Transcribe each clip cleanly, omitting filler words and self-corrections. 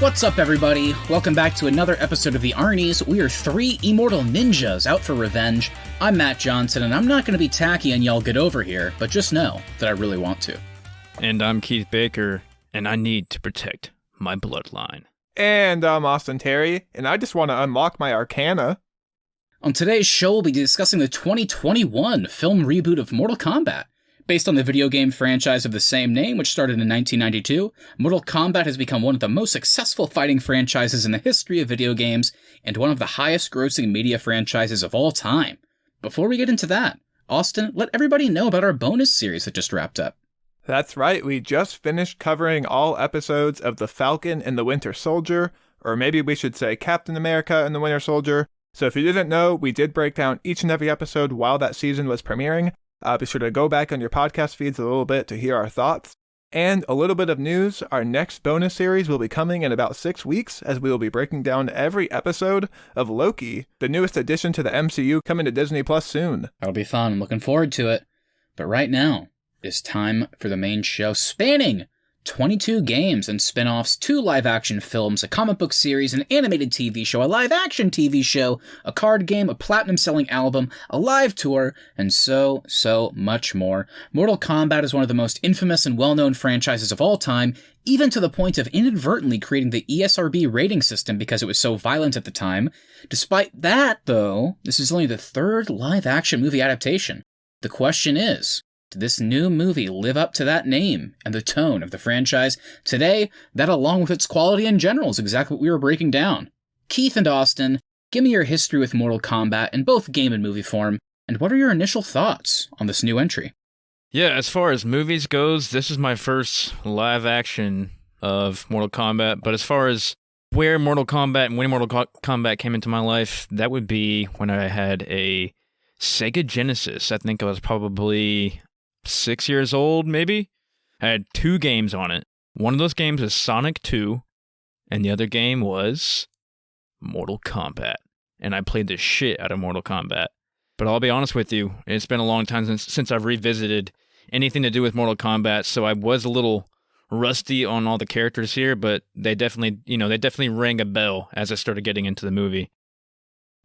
What's up, everybody? Welcome back to another episode of the Arnies. We are three immortal ninjas out for revenge. I'm Matt Johnson, and I'm not going to be tacky and y'all get over here, but just know that I really want to. And I'm Keith Baker, and I need to protect my bloodline. And I'm Austin Terry, and I just want to unlock my arcana. On today's show, we'll be discussing the 2021 film reboot of Mortal Kombat. Based on the video game franchise of the same name, which started in 1992, Mortal Kombat has become one of the most successful fighting franchises in the history of video games, and one of the highest-grossing media franchises of all time. Before we get into that, Austin, let everybody know about our bonus series that just wrapped up. That's right, we just finished covering all episodes of The Falcon and the Winter Soldier, or maybe we should say Captain America and the Winter Soldier. So if you didn't know, we did break down each and every episode while that season was premiering. Be sure to go back on your podcast feeds a little bit to hear our thoughts. And a little bit of news, our next bonus series will be coming in about 6 weeks, as we will be breaking down every episode of Loki, the newest addition to the MCU, coming to Disney Plus soon. That'll be fun. I'm looking forward to it. But right now, it's time for the main show, spanning 22 games and spin-offs, 2 live-action films, a comic book series, an animated TV show, a live-action TV show, a card game, a platinum-selling album, a live tour, and so much more. Mortal Kombat is one of the most infamous and well-known franchises of all time, even to the point of inadvertently creating the ESRB rating system because it was so violent at the time. Despite that, though, this is only the 3rd live-action movie adaptation. The question is, did this new movie live up to that name and the tone of the franchise? Today, that along with its quality in general is exactly what we were breaking down. Keith and Austin, give me your history with Mortal Kombat in both game and movie form, and what are your initial thoughts on this new entry? Yeah, as far as movies goes, this is my first live action of Mortal Kombat, but as far as where Mortal Kombat and when Mortal Kombat came into my life, that would be when I had a Sega Genesis. I think I was probably 6 years old, maybe. I had 2 games on it. One of those games was Sonic 2, and the other game was Mortal Kombat. And I played the shit out of Mortal Kombat. But I'll be honest with you, it's been a long time since I've revisited anything to do with Mortal Kombat, so I was a little rusty on all the characters here, but they definitely rang a bell as I started getting into the movie.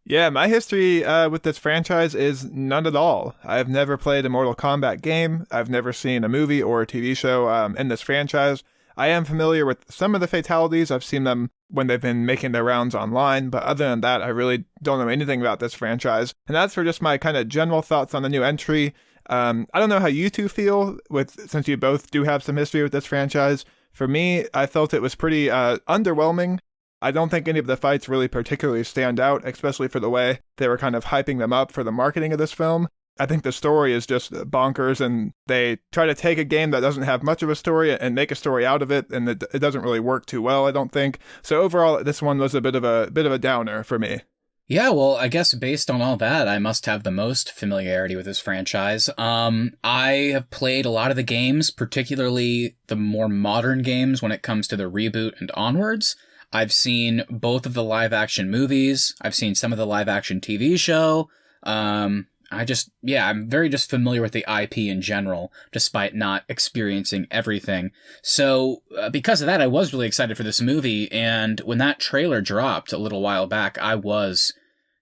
Yeah, my history with this franchise is none at all. I've never played a Mortal Kombat game. I've never seen a movie or a TV show in this franchise. I am familiar with some of the fatalities. I've seen them when they've been making their rounds online, but other than that, I really don't know anything about this franchise. And that's for just my kind of general thoughts on the new entry. I don't know how you two feel, since you both do have some history with this franchise. For me, I felt it was pretty underwhelming. I don't think any of the fights really particularly stand out, especially for the way they were kind of hyping them up for the marketing of this film. I think the story is just bonkers, and they try to take a game that doesn't have much of a story and make a story out of it, and it doesn't really work too well, I don't think. So overall, this one was a bit of a downer for me. Yeah, well, I guess based on all that, I must have the most familiarity with this franchise. I have played a lot of the games, particularly the more modern games when it comes to the reboot and onwards. I've seen both of the live-action movies. I've seen some of the live-action TV show. I'm very just familiar with the IP in general, despite not experiencing everything. So, because of that, I was really excited for this movie, and when that trailer dropped a little while back, I was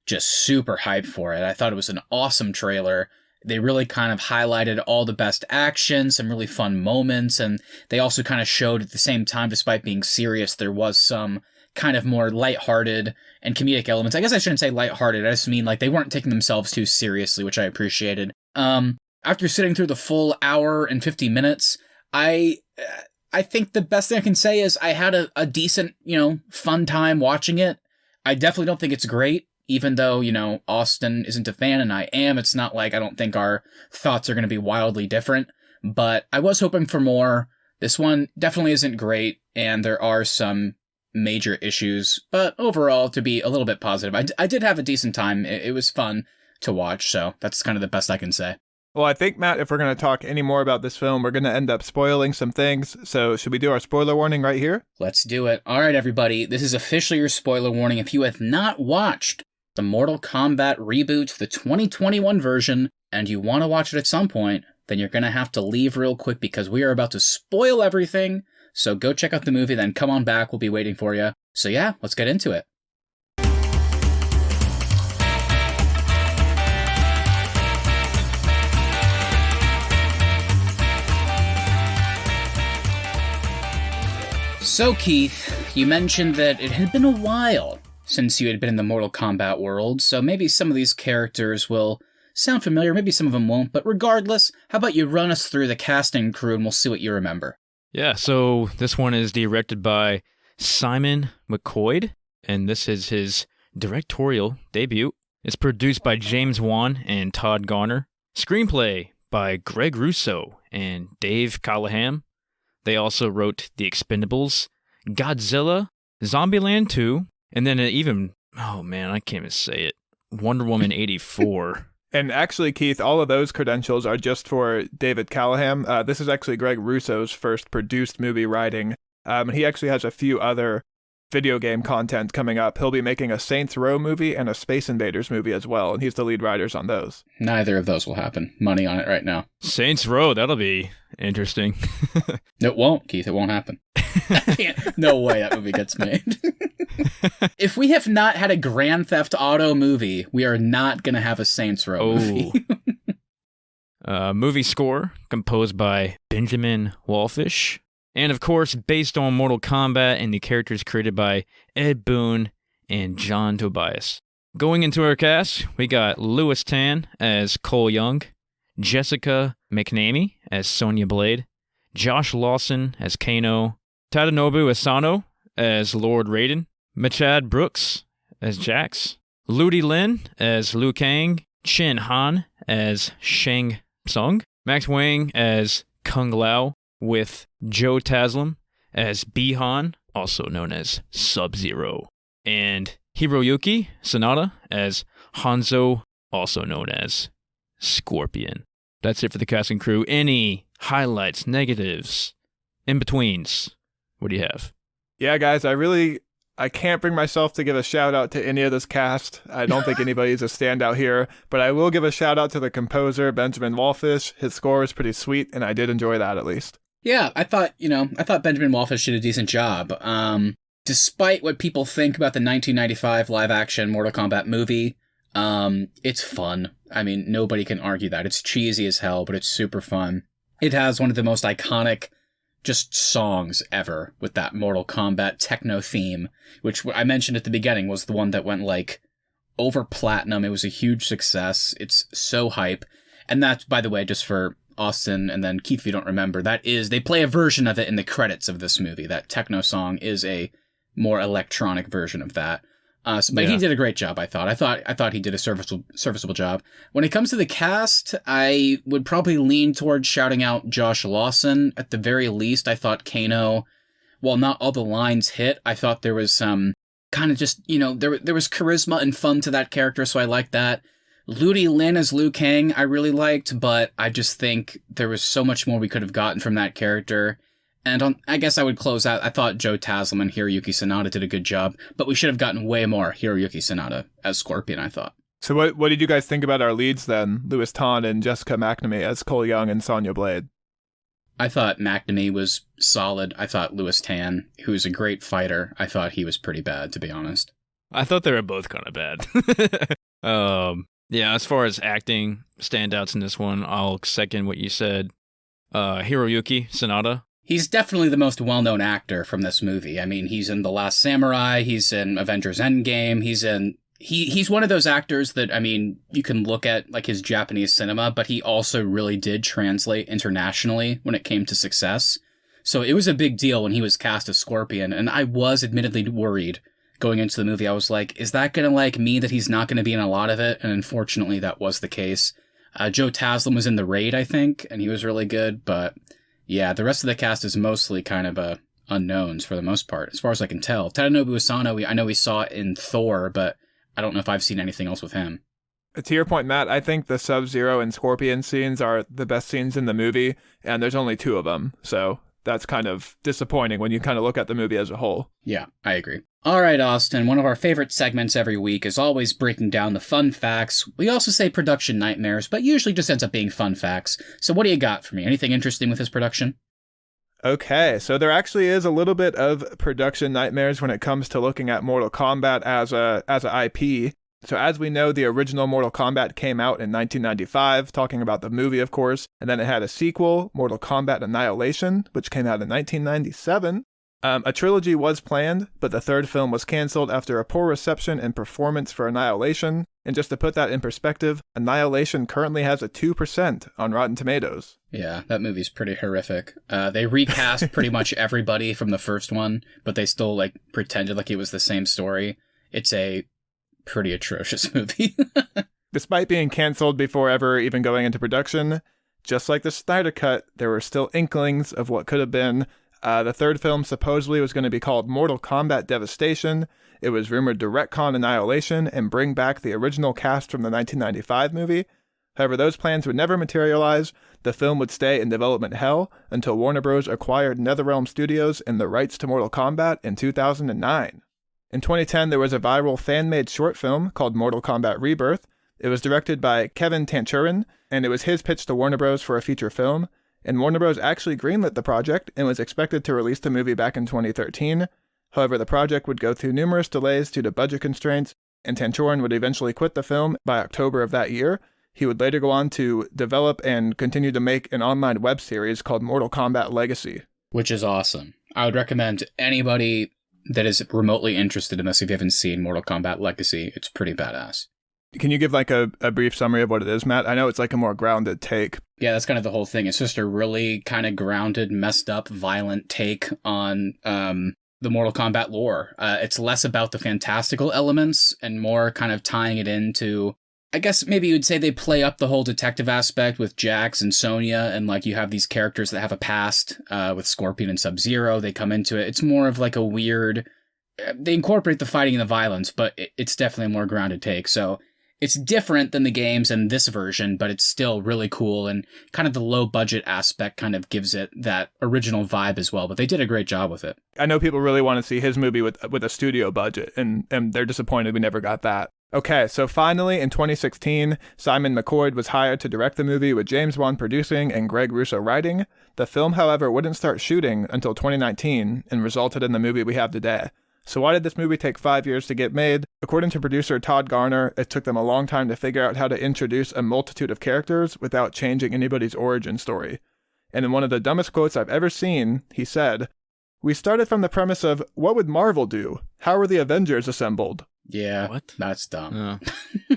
just super hyped for it. I thought it was an awesome trailer. They really kind of highlighted all the best action, some really fun moments, and they also kind of showed at the same time, despite being serious, there was some kind of more lighthearted and comedic elements. I guess I shouldn't say lighthearted, I just mean like they weren't taking themselves too seriously, which I appreciated. After sitting through the full hour and 50 minutes, I think the best thing I can say is I had a decent, fun time watching it. I definitely don't think it's great. Even though, Austin isn't a fan and I am, it's not like I don't think our thoughts are going to be wildly different. But I was hoping for more. This one definitely isn't great, and there are some major issues. But overall, to be a little bit positive, I did have a decent time. It was fun to watch, so that's kind of the best I can say. Well, I think, Matt, if we're going to talk any more about this film, we're going to end up spoiling some things. So should we do our spoiler warning right here? Let's do it. All right, everybody. This is officially your spoiler warning. If you have not watched the Mortal Kombat reboot, the 2021 version, and you want to watch it at some point, then you're going to have to leave real quick because we are about to spoil everything. So go check out the movie, then come on back. We'll be waiting for you. So yeah, let's get into it. So Keith, you mentioned that it had been a while since you had been in the Mortal Kombat world, so maybe some of these characters will sound familiar, maybe some of them won't, but regardless, how about you run us through the casting crew and we'll see what you remember. Yeah, so this one is directed by Simon McCoy, and this is his directorial debut. It's produced by James Wan and Todd Garner. Screenplay by Greg Russo and Dave Callahan. They also wrote The Expendables, Godzilla, Zombieland 2, and then oh man, I can't even say it, Wonder Woman 84. And actually, Keith, all of those credentials are just for David Callahan. This is actually Greg Russo's first produced movie writing. He actually has a few other video game content coming up. He'll be making a Saints Row movie and a Space Invaders movie as well, and he's the lead writers on those. Neither of those will happen. Money on it right now. Saints Row, that'll be interesting. It won't, Keith. It won't happen. No way that movie gets made. If we have not had a Grand Theft Auto movie, we are not going to have a Saints Row movie. Movie score composed by Benjamin Wallfish. And of course, based on Mortal Kombat and the characters created by Ed Boon and John Tobias. Going into our cast, we got Louis Tan as Cole Young, Jessica McNamee as Sonya Blade, Josh Lawson as Kano, Tadanobu Asano as Lord Raiden, Machad Brooks as Jax, Ludi Lin as Liu Kang, Chen Han as Shang Tsung, Max Wang as Kung Lao, with Joe Taslim as Bihan, also known as Sub-Zero, and Hiroyuki Sanada as Hanzo, also known as Scorpion. That's it for the casting crew. Any highlights, negatives, in-betweens? What do you have? Yeah, guys, I can't bring myself to give a shout out to any of this cast. I don't think anybody's a standout here, but I will give a shout out to the composer, Benjamin Wallfish. His score is pretty sweet, and I did enjoy that at least. Yeah, I thought Benjamin Wallfish did a decent job. Despite what people think about the 1995 live-action Mortal Kombat movie, it's fun. I mean, nobody can argue that. It's cheesy as hell, but it's super fun. It has one of the most iconic just songs ever with that Mortal Kombat techno theme, which I mentioned at the beginning was the one that went over platinum. It was a huge success. It's so hype. And that's, by the way, just for Austin and then Keith, if you don't remember, they play a version of it in the credits of this movie. That techno song is a more electronic version of that. But he did a great job, I thought. I thought he did a serviceable job. When it comes to the cast, I would probably lean towards shouting out Josh Lawson. At the very least, I thought Kano, while not all the lines hit, I thought there was some kind of just, there was charisma and fun to that character, so I liked that. Ludi Lin as Liu Kang I really liked, but I just think there was so much more we could have gotten from that character. And I guess I would close out, I thought Joe Taslim and Hiroyuki Sanada did a good job, but we should have gotten way more Hiroyuki Sanada as Scorpion, I thought. So what did you guys think about our leads then? Louis Tan and Jessica McNamee as Cole Young and Sonya Blade. I thought McNamee was solid. I thought Louis Tan, who's a great fighter, I thought he was pretty bad, to be honest. I thought they were both kind of bad. Yeah, as far as acting standouts in this one, I'll second what you said. Hiroyuki Sanada. He's definitely the most well-known actor from this movie. I mean, he's in The Last Samurai, he's in Avengers Endgame, he's one of those actors that, I mean, you can look at his Japanese cinema, but he also really did translate internationally when it came to success. So it was a big deal when he was cast as Scorpion, and I was admittedly worried going into the movie. I was like, is that going to mean that he's not going to be in a lot of it? And unfortunately, that was the case. Joe Taslim was in The Raid, I think, and he was really good. But yeah, the rest of the cast is mostly kind of unknowns for the most part, as far as I can tell. Tadanobu Asano, I know we saw it in Thor, but I don't know if I've seen anything else with him. To your point, Matt, I think the Sub-Zero and Scorpion scenes are the best scenes in the movie, and there's only 2 of them. So that's kind of disappointing when you kind of look at the movie as a whole. Yeah, I agree. All right, Austin, one of our favorite segments every week is always breaking down the fun facts. We also say production nightmares, but usually just ends up being fun facts. So what do you got for me? Anything interesting with this production? Okay, so there actually is a little bit of production nightmares when it comes to looking at Mortal Kombat as a IP. So as we know, the original Mortal Kombat came out in 1995, talking about the movie, of course, and then it had a sequel, Mortal Kombat Annihilation, which came out in 1997. A trilogy was planned, but the third film was canceled after a poor reception and performance for Annihilation. And just to put that in perspective, Annihilation currently has a 2% on Rotten Tomatoes. Yeah, that movie's pretty horrific. They recast pretty much everybody from the first one, but they still like pretended like it was the same story. It's a pretty atrocious movie. Despite being canceled before ever even going into production, just like the Snyder Cut, there were still inklings of what could have been. The third film supposedly was going to be called Mortal Kombat Devastation. It was rumored to retcon Annihilation and bring back the original cast from the 1995 movie. However, those plans would never materialize. The film would stay in development hell until Warner Bros. Acquired NetherRealm Studios and the rights to Mortal Kombat in 2009. In 2010, there was a viral fan-made short film called Mortal Kombat Rebirth. It was directed by Kevin Tanchurin, and it was his pitch to Warner Bros. For a feature film. And Warner Bros. Actually greenlit the project and was expected to release the movie back in 2013. However, the project would go through numerous delays due to budget constraints, and Tanchurin would eventually quit the film by October of that year. He would later go on to develop and continue to make an online web series called Mortal Kombat Legacy. Which is awesome. I would recommend anybody that is remotely interested in this, if you haven't seen Mortal Kombat Legacy, it's pretty badass. Can you give like a brief summary of what it is, Matt? I know it's like a more grounded take. Yeah, that's kind of the whole thing. It's just a really kind of grounded, messed up, violent take on the Mortal Kombat lore. It's less about the fantastical elements and more kind of tying it into, I guess maybe you'd say they play up the whole detective aspect with Jax and Sonya, and like you have these characters that have a past with Scorpion and Sub-Zero. They come into it. It's more of like a weird, they incorporate the fighting and the violence, but it's definitely a more grounded take. So it's different than the games and this version, but it's still really cool, and kind of the low budget aspect kind of gives it that original vibe as well, but they did a great job with it. I know people really want to see his movie with a studio budget, and they're disappointed we never got that. Okay, so finally in 2016, Simon McCoy was hired to direct the movie with James Wan producing and Greg Russo writing. The film, however, wouldn't start shooting until 2019 and resulted in the movie we have today. So why did this movie take 5 years to get made? According to producer Todd Garner, it took them a long time to figure out how to introduce a multitude of characters without changing anybody's origin story. And in one of the dumbest quotes I've ever seen, he said, "We started from the premise of, what would Marvel do? How are the Avengers assembled?" Yeah, What? That's dumb.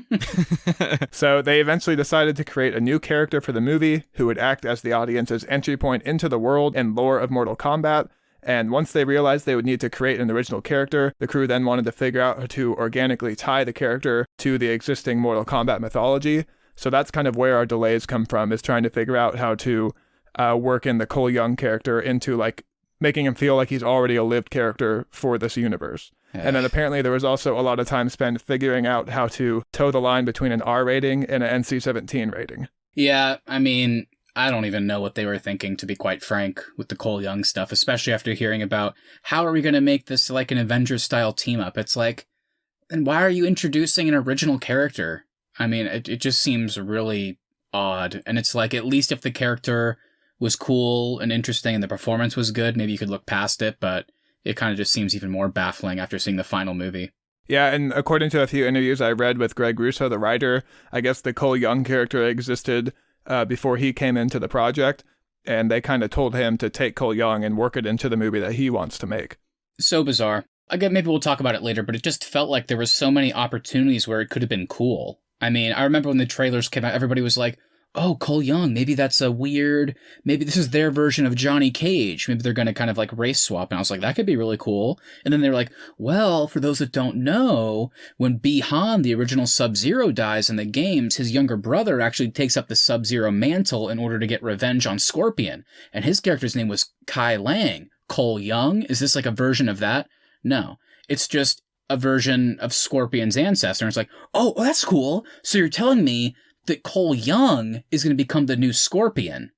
Oh. So they eventually decided to create a new character for the movie who would act as the audience's entry point into the world and lore of Mortal Kombat. And once they realized they would need to create an original character, the crew then wanted to figure out how to organically tie the character to the existing Mortal Kombat mythology. So that's kind of where our delays come from, is trying to figure out how to work in the Cole Young character into like making him feel like he's already a lived character for this universe. And then apparently there was also a lot of time spent figuring out how to toe the line between an R rating and an NC-17 rating. Yeah, I mean, I don't even know what they were thinking, to be quite frank, with the Cole Young stuff, especially after hearing about how are we going to make this like an Avengers-style team-up. It's like, then why are you introducing an original character? I mean, it just seems really odd. And it's like, at least if the character was cool and interesting and the performance was good, maybe you could look past it, but it kind of just seems even more baffling after seeing the final movie. Yeah, and according to a few interviews I read with Greg Russo, the writer, I guess the Cole Young character existed before he came into the project, and they kind of told him to take Cole Young and work it into the movie that he wants to make. So bizarre. Again, maybe we'll talk about it later, but it just felt like there was so many opportunities where it could have been cool. I mean, I remember when the trailers came out, everybody was like, oh, Cole Young, maybe that's a weird, maybe this is their version of Johnny Cage. Maybe they're going to kind of like race swap. And I was like, that could be really cool. And then they were like, well, for those that don't know, when Bi-Han, the original Sub-Zero, dies in the games, his younger brother actually takes up the Sub-Zero mantle in order to get revenge on Scorpion. And his character's name was Kai Lang. Cole Young? Is this like a version of that? No, it's just a version of Scorpion's ancestor. And it's like, oh, that's cool. So you're telling me that Cole Young is going to become the new Scorpion?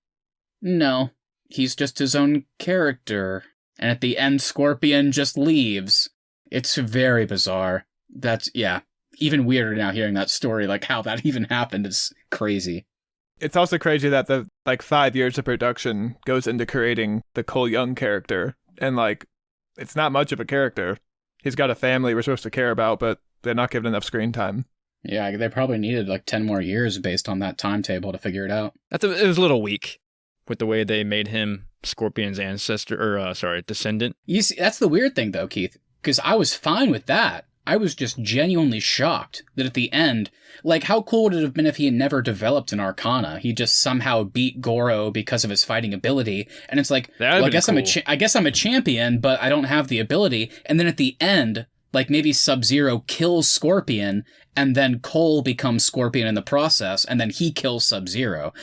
No, he's just his own character. And at the end, Scorpion just leaves. It's very bizarre. That's, yeah, even weirder now hearing that story, like how that even happened is crazy. It's also crazy that the 5 years of production goes into creating the Cole Young character, and it's not much of a character. He's got a family we're supposed to care about, but they're not given enough screen time. Yeah, they probably needed 10 more years based on that timetable to figure it out. It was a little weak with the way they made him Scorpion's ancestor, or descendant. You see, that's the weird thing though, Keith, because I was fine with that. I was just genuinely shocked that at the end, how cool would it have been if he had never developed an Arcana? He just somehow beat Goro because of his fighting ability, and it's well, I guess cool. I guess I'm a champion, but I don't have the ability. And then at the end, maybe Sub-Zero kills Scorpion, and then Cole becomes Scorpion in the process, and then he kills Sub-Zero.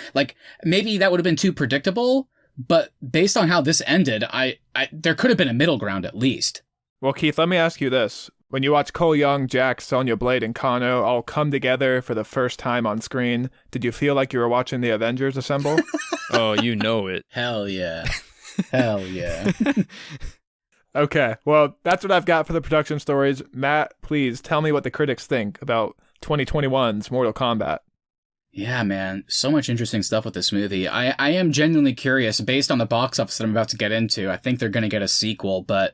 Maybe that would have been too predictable, but based on how this ended, I there could have been a middle ground at least. Well, Keith, let me ask you this. When you watch Cole Young, Jax, Sonya Blade, and Kano all come together for the first time on screen, did you feel like you were watching the Avengers assemble? Oh, you know it. Hell yeah. Hell yeah. Okay, well, that's what I've got for the production stories. Matt, please tell me what the critics think about 2021's Mortal Kombat. Yeah, man. So much interesting stuff with this movie. I am genuinely curious, based on the box office that I'm about to get into. I think they're going to get a sequel, but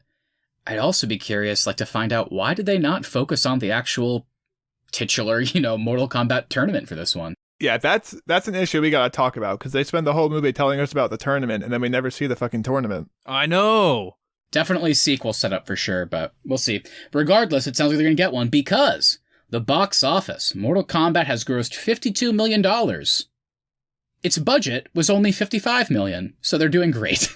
I'd also be curious, to find out why did they not focus on the actual titular, Mortal Kombat tournament for this one? Yeah, that's an issue we gotta talk about, because they spend the whole movie telling us about the tournament, and then we never see the fucking tournament. I know! Definitely sequel setup for sure, but we'll see. Regardless, it sounds like they're going to get one, because the box office, Mortal Kombat has grossed $52 million. Its budget was only $55 million, so they're doing great.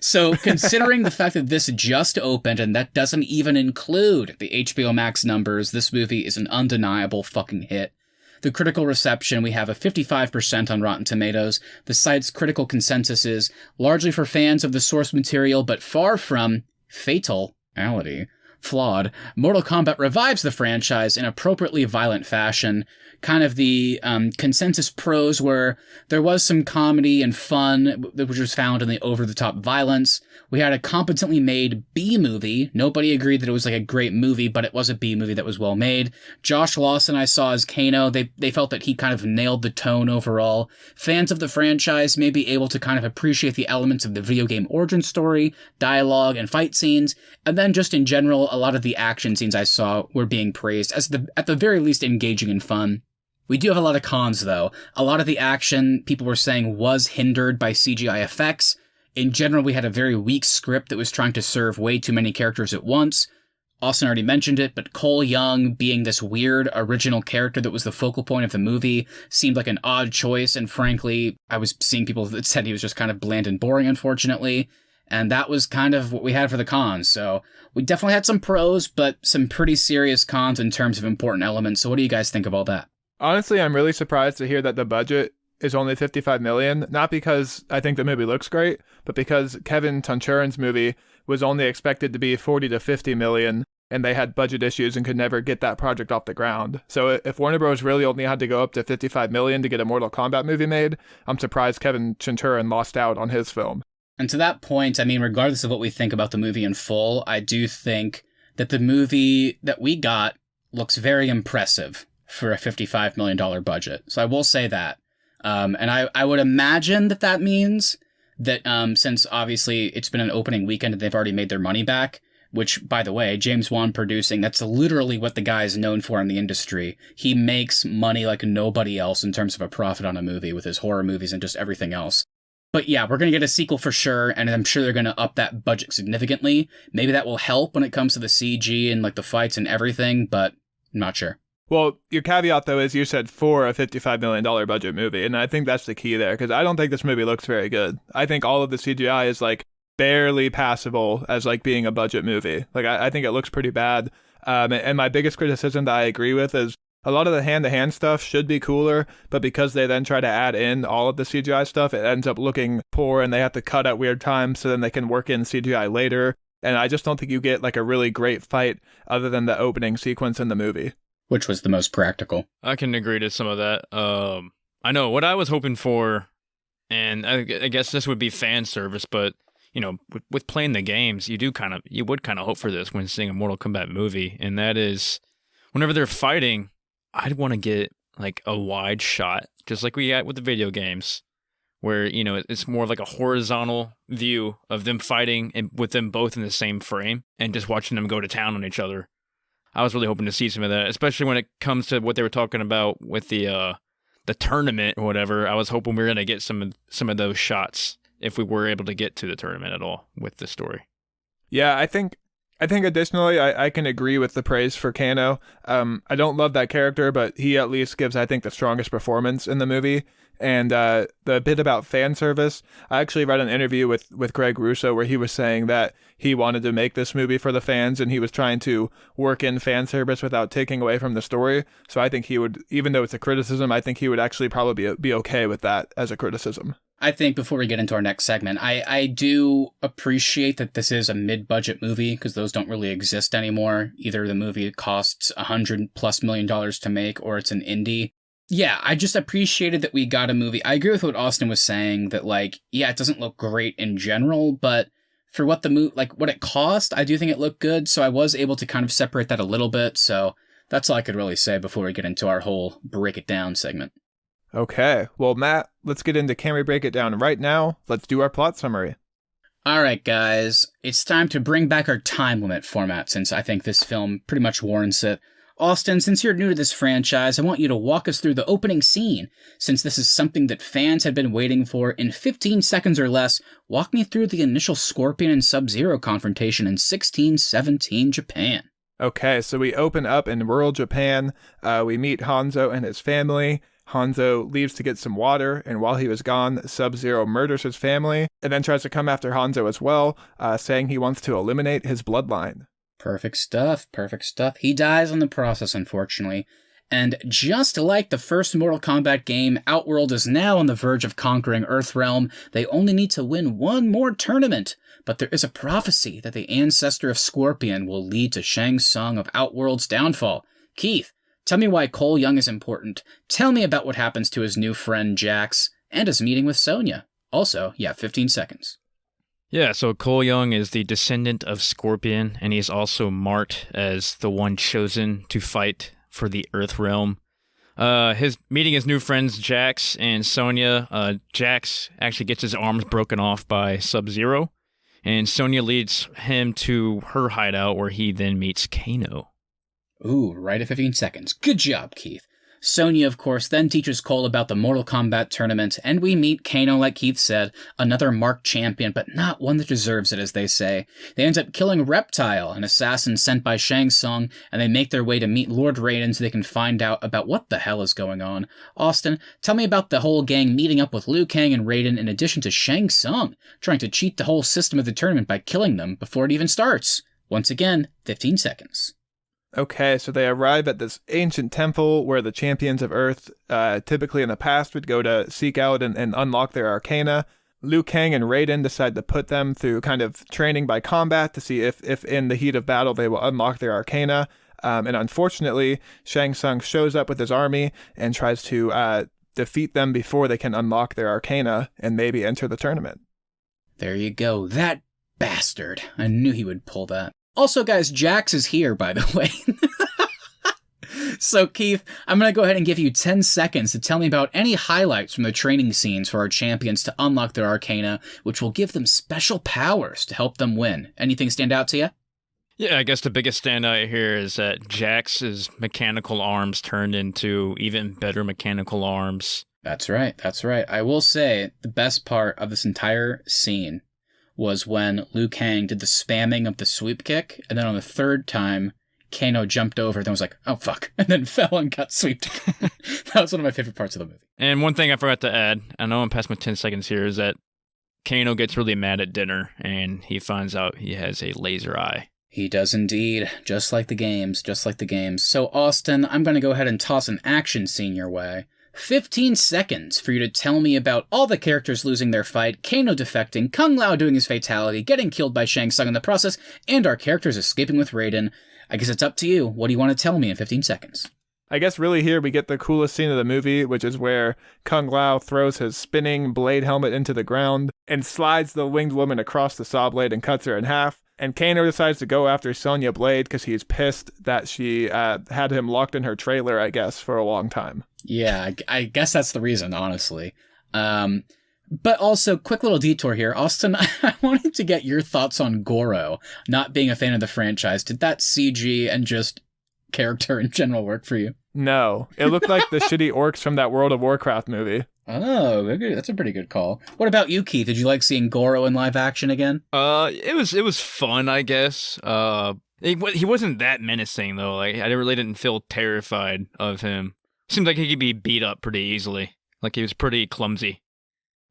So considering the fact that this just opened, and that doesn't even include the HBO Max numbers, this movie is an undeniable fucking hit. The critical reception, we have a 55% on Rotten Tomatoes. The site's critical consensus is largely for fans of the source material, but far from fatality. Flawed. Mortal Kombat revives the franchise in appropriately violent fashion. Kind of the consensus pros where there was some comedy and fun, which was found in the over-the-top violence. We had a competently made B-movie. Nobody agreed that it was a great movie, but it was a B-movie that was well made. Josh Lawson I saw as Kano. They felt that he kind of nailed the tone overall. Fans of the franchise may be able to kind of appreciate the elements of the video game origin story, dialogue, and fight scenes. And then just in general, a lot of the action scenes I saw were being praised as at the very least engaging and fun. We do have a lot of cons, though. A lot of the action, people were saying, was hindered by CGI effects. In general, we had a very weak script that was trying to serve way too many characters at once. Austin already mentioned it, but Cole Young being this weird original character that was the focal point of the movie seemed like an odd choice, and frankly, I was seeing people that said he was just kind of bland and boring, unfortunately. And that was kind of what we had for the cons. So we definitely had some pros, but some pretty serious cons in terms of important elements. So what do you guys think of all that? Honestly, I'm really surprised to hear that the budget is only $55 million, not because I think the movie looks great, but because Kevin Tunchurin's movie was only expected to be 40 to 50 million, and they had budget issues and could never get that project off the ground. So if Warner Bros. Really only had to go up to 55 million to get a Mortal Kombat movie made, I'm surprised Kevin Tunchurin lost out on his film. And to that point, I mean, regardless of what we think about the movie in full, I do think that the movie that we got looks very impressive for a $55 million budget. So I will say that. And I would imagine that means that since obviously it's been an opening weekend and they've already made their money back, which, by the way, James Wan producing, that's literally what the guy is known for in the industry. He makes money like nobody else in terms of a profit on a movie with his horror movies and just everything else. But yeah, we're going to get a sequel for sure, and I'm sure they're going to up that budget significantly. Maybe that will help when it comes to the CG and the fights and everything, but I'm not sure. Well, your caveat, though, is you said for a $55 million budget movie, and I think that's the key there, because I don't think this movie looks very good. I think all of the CGI is, barely passable as, being a budget movie. I think it looks pretty bad. And my biggest criticism that I agree with is a lot of the hand-to-hand stuff should be cooler, but because they then try to add in all of the CGI stuff, it ends up looking poor, and they have to cut at weird times so then they can work in CGI later. And I just don't think you get, a really great fight other than the opening sequence in the movie. Which was the most practical. I can agree to some of that. I know what I was hoping for, and I guess this would be fan service, but with playing the games, you would kind of hope for this when seeing a Mortal Kombat movie, and that is whenever they're fighting, I'd want to get like a wide shot, just like we had with the video games, where, you know, it's more of like a horizontal view of them fighting and with them both in the same frame and just watching them go to town on each other. I was really hoping to see some of that, especially when it comes to what they were talking about with the tournament or whatever. I was hoping we were going to get some of those shots if we were able to get to the tournament at all with the story. Yeah, I think additionally, I can agree with the praise for Kano. I don't love that character, but he at least gives, I think, the strongest performance in the movie. And the bit about fan service, I actually read an interview with Greg Russo where he was saying that he wanted to make this movie for the fans and he was trying to work in fan service without taking away from the story. So I think he would, even though it's a criticism, I think he would actually probably be okay with that as a criticism. I think before we get into our next segment, I do appreciate that this is a mid-budget movie because those don't really exist anymore. Either the movie costs $100+ million to make or it's an indie. Yeah, I just appreciated that we got a movie. I agree with what Austin was saying that, like, yeah, it doesn't look great in general, but for what what it cost, I do think it looked good. So I was able to kind of separate that a little bit. So that's all I could really say before we get into our whole break it down segment. Okay, well, Matt, let's get into Can We Break It Down right now. Let's do our plot summary. All right, guys, it's time to bring back our time limit format since I think this film pretty much warrants it. Austin, since you're new to this franchise, I want you to walk us through the opening scene. Since this is something that fans had been waiting for, in 15 seconds or less, walk me through the initial Scorpion and Sub-Zero confrontation in 1617 Japan. Okay, so we open up in rural Japan. We meet Hanzo and his family. Hanzo leaves to get some water, and while he was gone, Sub-Zero murders his family, and then tries to come after Hanzo as well, saying he wants to eliminate his bloodline. Perfect stuff, perfect stuff. He dies in the process, unfortunately. And just like the first Mortal Kombat game, Outworld is now on the verge of conquering Earthrealm. They only need to win one more tournament. But there is a prophecy that the ancestor of Scorpion will lead to Shang Tsung of Outworld's downfall. Keith, tell me why Cole Young is important. Tell me about what happens to his new friend Jax, and his meeting with Sonya. Also, 15 seconds. Yeah, so Cole Young is the descendant of Scorpion, and he's also marked as the one chosen to fight for the Earth Realm. His meeting his new friends Jax and Sonya. Jax actually gets his arms broken off by Sub-Zero, and Sonya leads him to her hideout where he then meets Kano. Ooh, right at 15 seconds. Good job, Keith. Sonya, of course, then teaches Cole about the Mortal Kombat tournament, and we meet Kano, like Keith said, another marked champion, but not one that deserves it, as they say. They end up killing Reptile, an assassin sent by Shang Tsung, and they make their way to meet Lord Raiden so they can find out about what the hell is going on. Austin, tell me about the whole gang meeting up with Liu Kang and Raiden in addition to Shang Tsung, trying to cheat the whole system of the tournament by killing them before it even starts. Once again, 15 seconds. Okay, so they arrive at this ancient temple where the champions of Earth, typically in the past, would go to seek out and unlock their arcana. Liu Kang and Raiden decide to put them through kind of training by combat to see if in the heat of battle they will unlock their arcana. And unfortunately, Shang Tsung shows up with his army and tries to defeat them before they can unlock their arcana and maybe enter the tournament. There you go. That bastard. I knew he would pull that. Also, guys, Jax is here, by the way. So, Keith, I'm going to go ahead and give you 10 seconds to tell me about any highlights from the training scenes for our champions to unlock their arcana, which will give them special powers to help them win. Anything stand out to you? Yeah, I guess the biggest standout here is that Jax's mechanical arms turned into even better mechanical arms. That's right, that's right. I will say the best part of this entire scene was when Liu Kang did the spamming of the sweep kick, and then on the third time, Kano jumped over, then was like, oh fuck, and then fell and got sweeped. That was one of my favorite parts of the movie. And one thing I forgot to add, I know I'm past my 10 seconds here, is that Kano gets really mad at dinner, and he finds out he has a laser eye. He does indeed, just like the games, just like the games. So Austin, I'm going to go ahead and toss an action scene your way. 15 seconds for you to tell me about all the characters losing their fight, Kano defecting, Kung Lao doing his fatality, getting killed by Shang Tsung in the process, and our characters escaping with Raiden. I guess it's up to you. What do you want to tell me in 15 seconds? I guess really here we get the coolest scene of the movie, which is where Kung Lao throws his spinning blade helmet into the ground and slides the winged woman across the saw blade and cuts her in half. And Kano decides to go after Sonya Blade because he's pissed that she had him locked in her trailer, I guess, for a long time. Yeah, I guess that's the reason, honestly. But also, quick little detour here. Austin, I wanted to get your thoughts on Goro, not being a fan of the franchise. Did that CG and just character in general work for you? No, it looked like the shitty orcs from that World of Warcraft movie. Oh, that's a pretty good call. What about you, Keith? Did you like seeing Goro in live action again? It was fun, I guess. He wasn't that menacing though. Like I really didn't feel terrified of him. Seemed like he could be beat up pretty easily. Like he was pretty clumsy.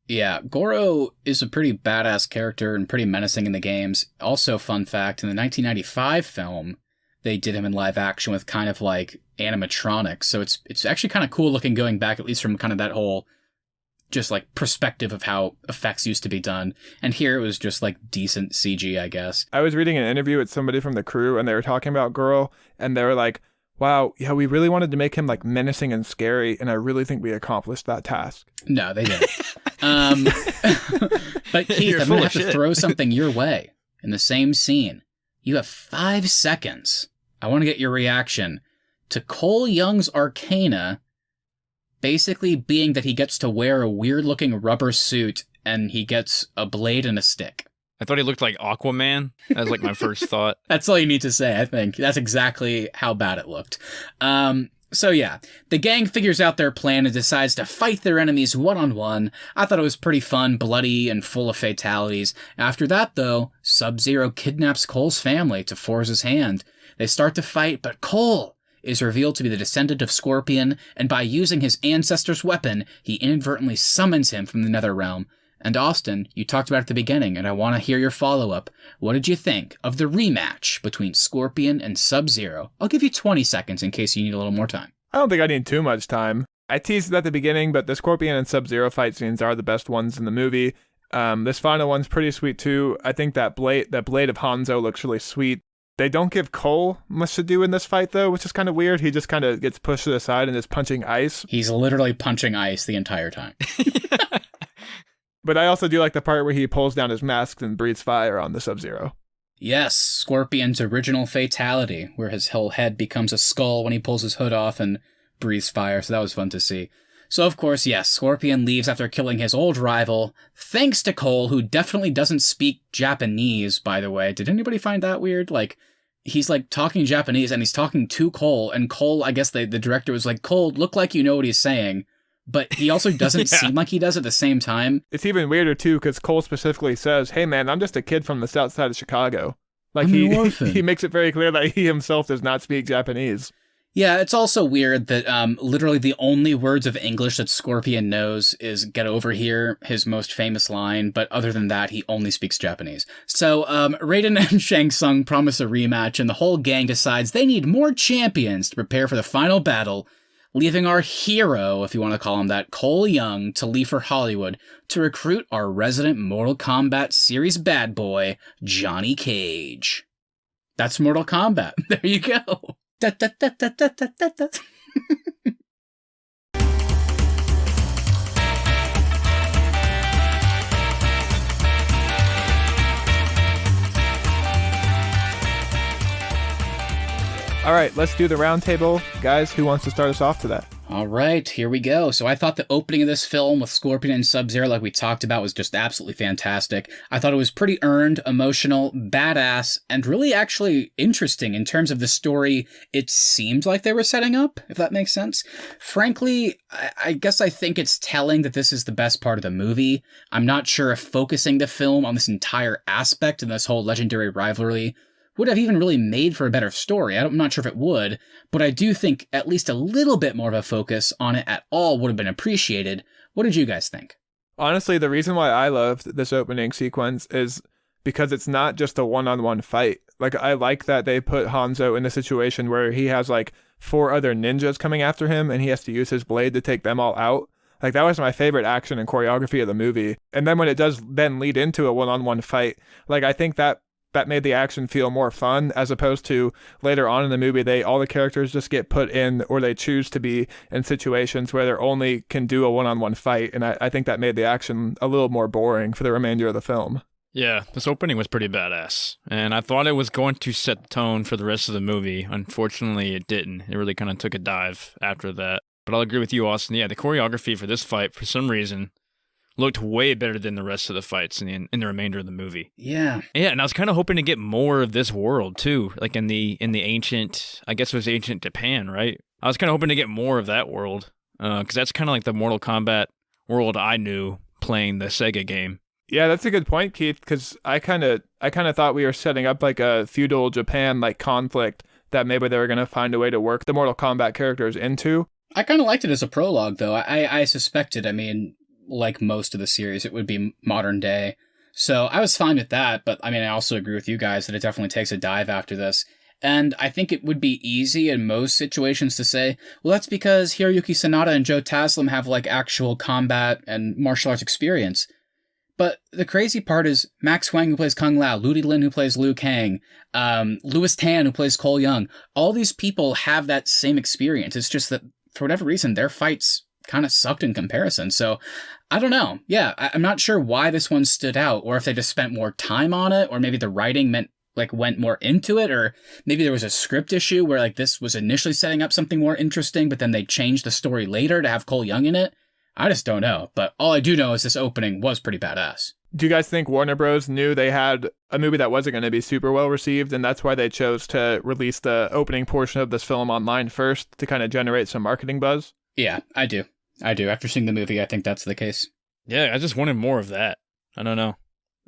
Yeah, Goro is a pretty badass character and pretty menacing in the games. Also, fun fact, in the 1995 film, they did him in live action with kind of like animatronics. So it's actually kind of cool looking going back, at least from kind of that whole just like perspective of how effects used to be done. And here it was just like decent CG, I guess. I was reading an interview with somebody from the crew and they were talking about Goro and they were like, wow, yeah, we really wanted to make him like menacing and scary. And I really think we accomplished that task. No, they didn't. But Keith, I'm going to have to throw something your way in the same scene. You have 5 seconds. I want to get your reaction to Cole Young's Arcana basically being that he gets to wear a weird-looking rubber suit and he gets a blade and a stick. I thought he looked like Aquaman. That was like my first thought. That's all you need to say, I think. That's exactly how bad it looked. So yeah, the gang figures out their plan and decides to fight their enemies one-on-one. I thought it was pretty fun, bloody, and full of fatalities. After that, though, Sub-Zero kidnaps Cole's family to force his hand. They start to fight, but Cole is revealed to be the descendant of Scorpion, and by using his ancestor's weapon, he inadvertently summons him from the Netherrealm. And Austin, you talked about it at the beginning, and I want to hear your follow-up. What did you think of the rematch between Scorpion and Sub-Zero? I'll give you 20 seconds in case you need a little more time. I don't think I need too much time. I teased it at the beginning, but the Scorpion and Sub-Zero fight scenes are the best ones in the movie. This final one's pretty sweet too. I think that blade of Hanzo looks really sweet. They don't give Cole much to do in this fight, though, which is kind of weird. He just kind of gets pushed to the side and is punching ice. He's literally punching ice the entire time. But I also do like the part where he pulls down his mask and breathes fire on the Sub-Zero. Yes, Scorpion's original fatality, where his whole head becomes a skull when he pulls his hood off and breathes fire, so that was fun to see. So, of course, yes, Scorpion leaves after killing his old rival, thanks to Cole, who definitely doesn't speak Japanese, by the way. Did anybody find that weird? Like, he's, like, talking Japanese, and he's talking to Cole, and Cole, I guess the director was like, Cole, look like you know what he's saying. But he also doesn't seem like he does at the same time. It's even weirder, too, because Cole specifically says, hey, man, I'm just a kid from the south side of Chicago. Like, he makes it very clear that he himself does not speak Japanese. Yeah, it's also weird that literally the only words of English that Scorpion knows is "get over here," his most famous line, but other than that, he only speaks Japanese. So Raiden and Shang Tsung promise a rematch, and the whole gang decides they need more champions to prepare for the final battle, leaving our hero, if you want to call him that, Cole Young, to leave for Hollywood to recruit our resident Mortal Kombat series bad boy, Johnny Cage. That's Mortal Kombat. There you go. Da, da, da, da, da, da, da, da. All right, let's do the round table. Guys, who wants to start us off today? All right, here we go. So I thought the opening of this film with Scorpion and Sub-Zero, like we talked about, was just absolutely fantastic. I thought it was pretty earned, emotional, badass, and really actually interesting in terms of the story it seemed like they were setting up, if that makes sense. Frankly, I guess I think it's telling that this is the best part of the movie. I'm not sure if focusing the film on this entire aspect and this whole legendary rivalry would have even really made for a better story. I'm not sure if it would, but I do think at least a little bit more of a focus on it at all would have been appreciated. What did you guys think? Honestly, the reason why I loved this opening sequence is because it's not just a one-on-one fight. Like, I like that they put Hanzo in a situation where he has, like, 4 other ninjas coming after him, and he has to use his blade to take them all out. Like, that was my favorite action and choreography of the movie. And then when it does then lead into a one-on-one fight, like, I think that made the action feel more fun, as opposed to later on in the movie, all the characters just get put in, or they choose to be in situations where they only can do a one-on-one fight, and I think that made the action a little more boring for the remainder of the film. Yeah, this opening was pretty badass, and I thought it was going to set the tone for the rest of the movie. Unfortunately, it didn't. It really kind of took a dive after that. But I'll agree with you, Austin. Yeah, the choreography for this fight, for some reason, looked way better than the rest of the fights in the remainder of the movie. Yeah. Yeah, and I was kind of hoping to get more of this world too, like in the ancient, I guess it was ancient Japan, right? I was kind of hoping to get more of that world, because that's kind of like the Mortal Kombat world I knew playing the Sega game. Yeah, that's a good point, Keith, because I kind of thought we were setting up like a feudal Japan like conflict that maybe they were going to find a way to work the Mortal Kombat characters into. I kind of liked it as a prologue, though. I suspected, I mean, like most of the series, it would be modern day. So I was fine with that, but I mean, I also agree with you guys that it definitely takes a dive after this. And I think it would be easy in most situations to say, well, that's because Hiroyuki Sanada and Joe Taslim have like actual combat and martial arts experience. But the crazy part is Max Huang, who plays Kung Lao, Ludi Lin, who plays Liu Kang, Louis Tan, who plays Cole Young, all these people have that same experience. It's just that for whatever reason, their fights kind of sucked in comparison. So I don't know. Yeah, I'm not sure why this one stood out, or if they just spent more time on it, or maybe the writing went more into it, or maybe there was a script issue where like this was initially setting up something more interesting, but then they changed the story later to have Cole Young in it. I just don't know, but all I do know is this opening was pretty badass. Do you guys think Warner Bros. Knew they had a movie that wasn't going to be super well received, and that's why they chose to release the opening portion of this film online first to kind of generate some marketing buzz? Yeah, I do. After seeing the movie, I think that's the case. Yeah, I just wanted more of that. I don't know.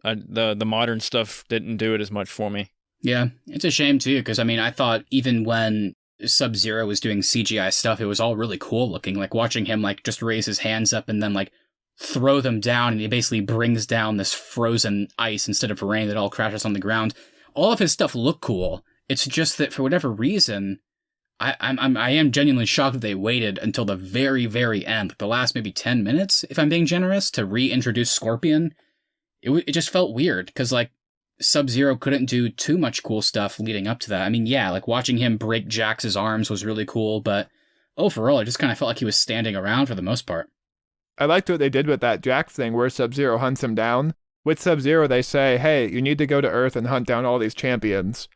The modern stuff didn't do it as much for me. Yeah, it's a shame too, because I mean, I thought even when Sub-Zero was doing CGI stuff, it was all really cool looking. Like watching him like just raise his hands up and then like throw them down, and he basically brings down this frozen ice instead of rain that all crashes on the ground. All of his stuff looked cool. It's just that for whatever reason, I am genuinely shocked that they waited until the very, very end, like the last maybe 10 minutes, if I'm being generous, to reintroduce Scorpion. It just felt weird, because like Sub-Zero couldn't do too much cool stuff leading up to that. I mean, yeah, like watching him break Jax's arms was really cool, but overall, it just kind of felt like he was standing around for the most part. I liked what they did with that Jax thing where Sub-Zero hunts him down. With Sub-Zero, they say, hey, you need to go to Earth and hunt down all these champions.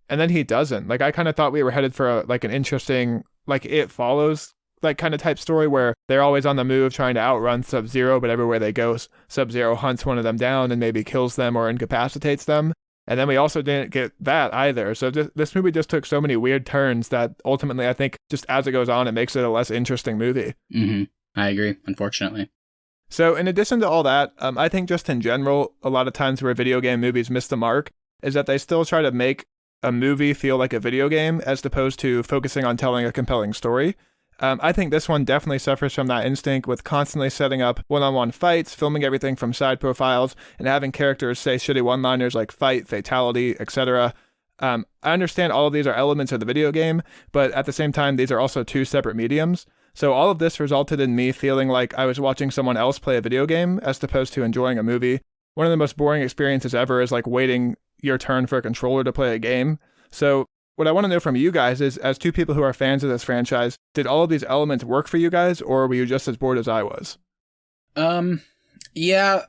And then he doesn't. Like, I kind of thought we were headed for an interesting, like, It Follows, like, kind of type story where they're always on the move trying to outrun Sub-Zero, but everywhere they go, Sub-Zero hunts one of them down and maybe kills them or incapacitates them. And then we also didn't get that either. So this movie just took so many weird turns that ultimately, I think, just as it goes on, it makes it a less interesting movie. Mm-hmm. I agree, unfortunately. So in addition to all that, I think just in general, a lot of times where video game movies miss the mark is that they still try to make a movie feel like a video game as opposed to focusing on telling a compelling story. I think this one definitely suffers from that instinct with constantly setting up one-on-one fights, filming everything from side profiles, and having characters say shitty one-liners like fight, fatality, etc. I understand all of these are elements of the video game, but at the same time, these are also two separate mediums. So all of this resulted in me feeling like I was watching someone else play a video game as opposed to enjoying a movie. One of the most boring experiences ever is like waiting your turn for a controller to play a game. So what I want to know from you guys is, as two people who are fans of this franchise, did all of these elements work for you guys, or were you just as bored as I was? Yeah,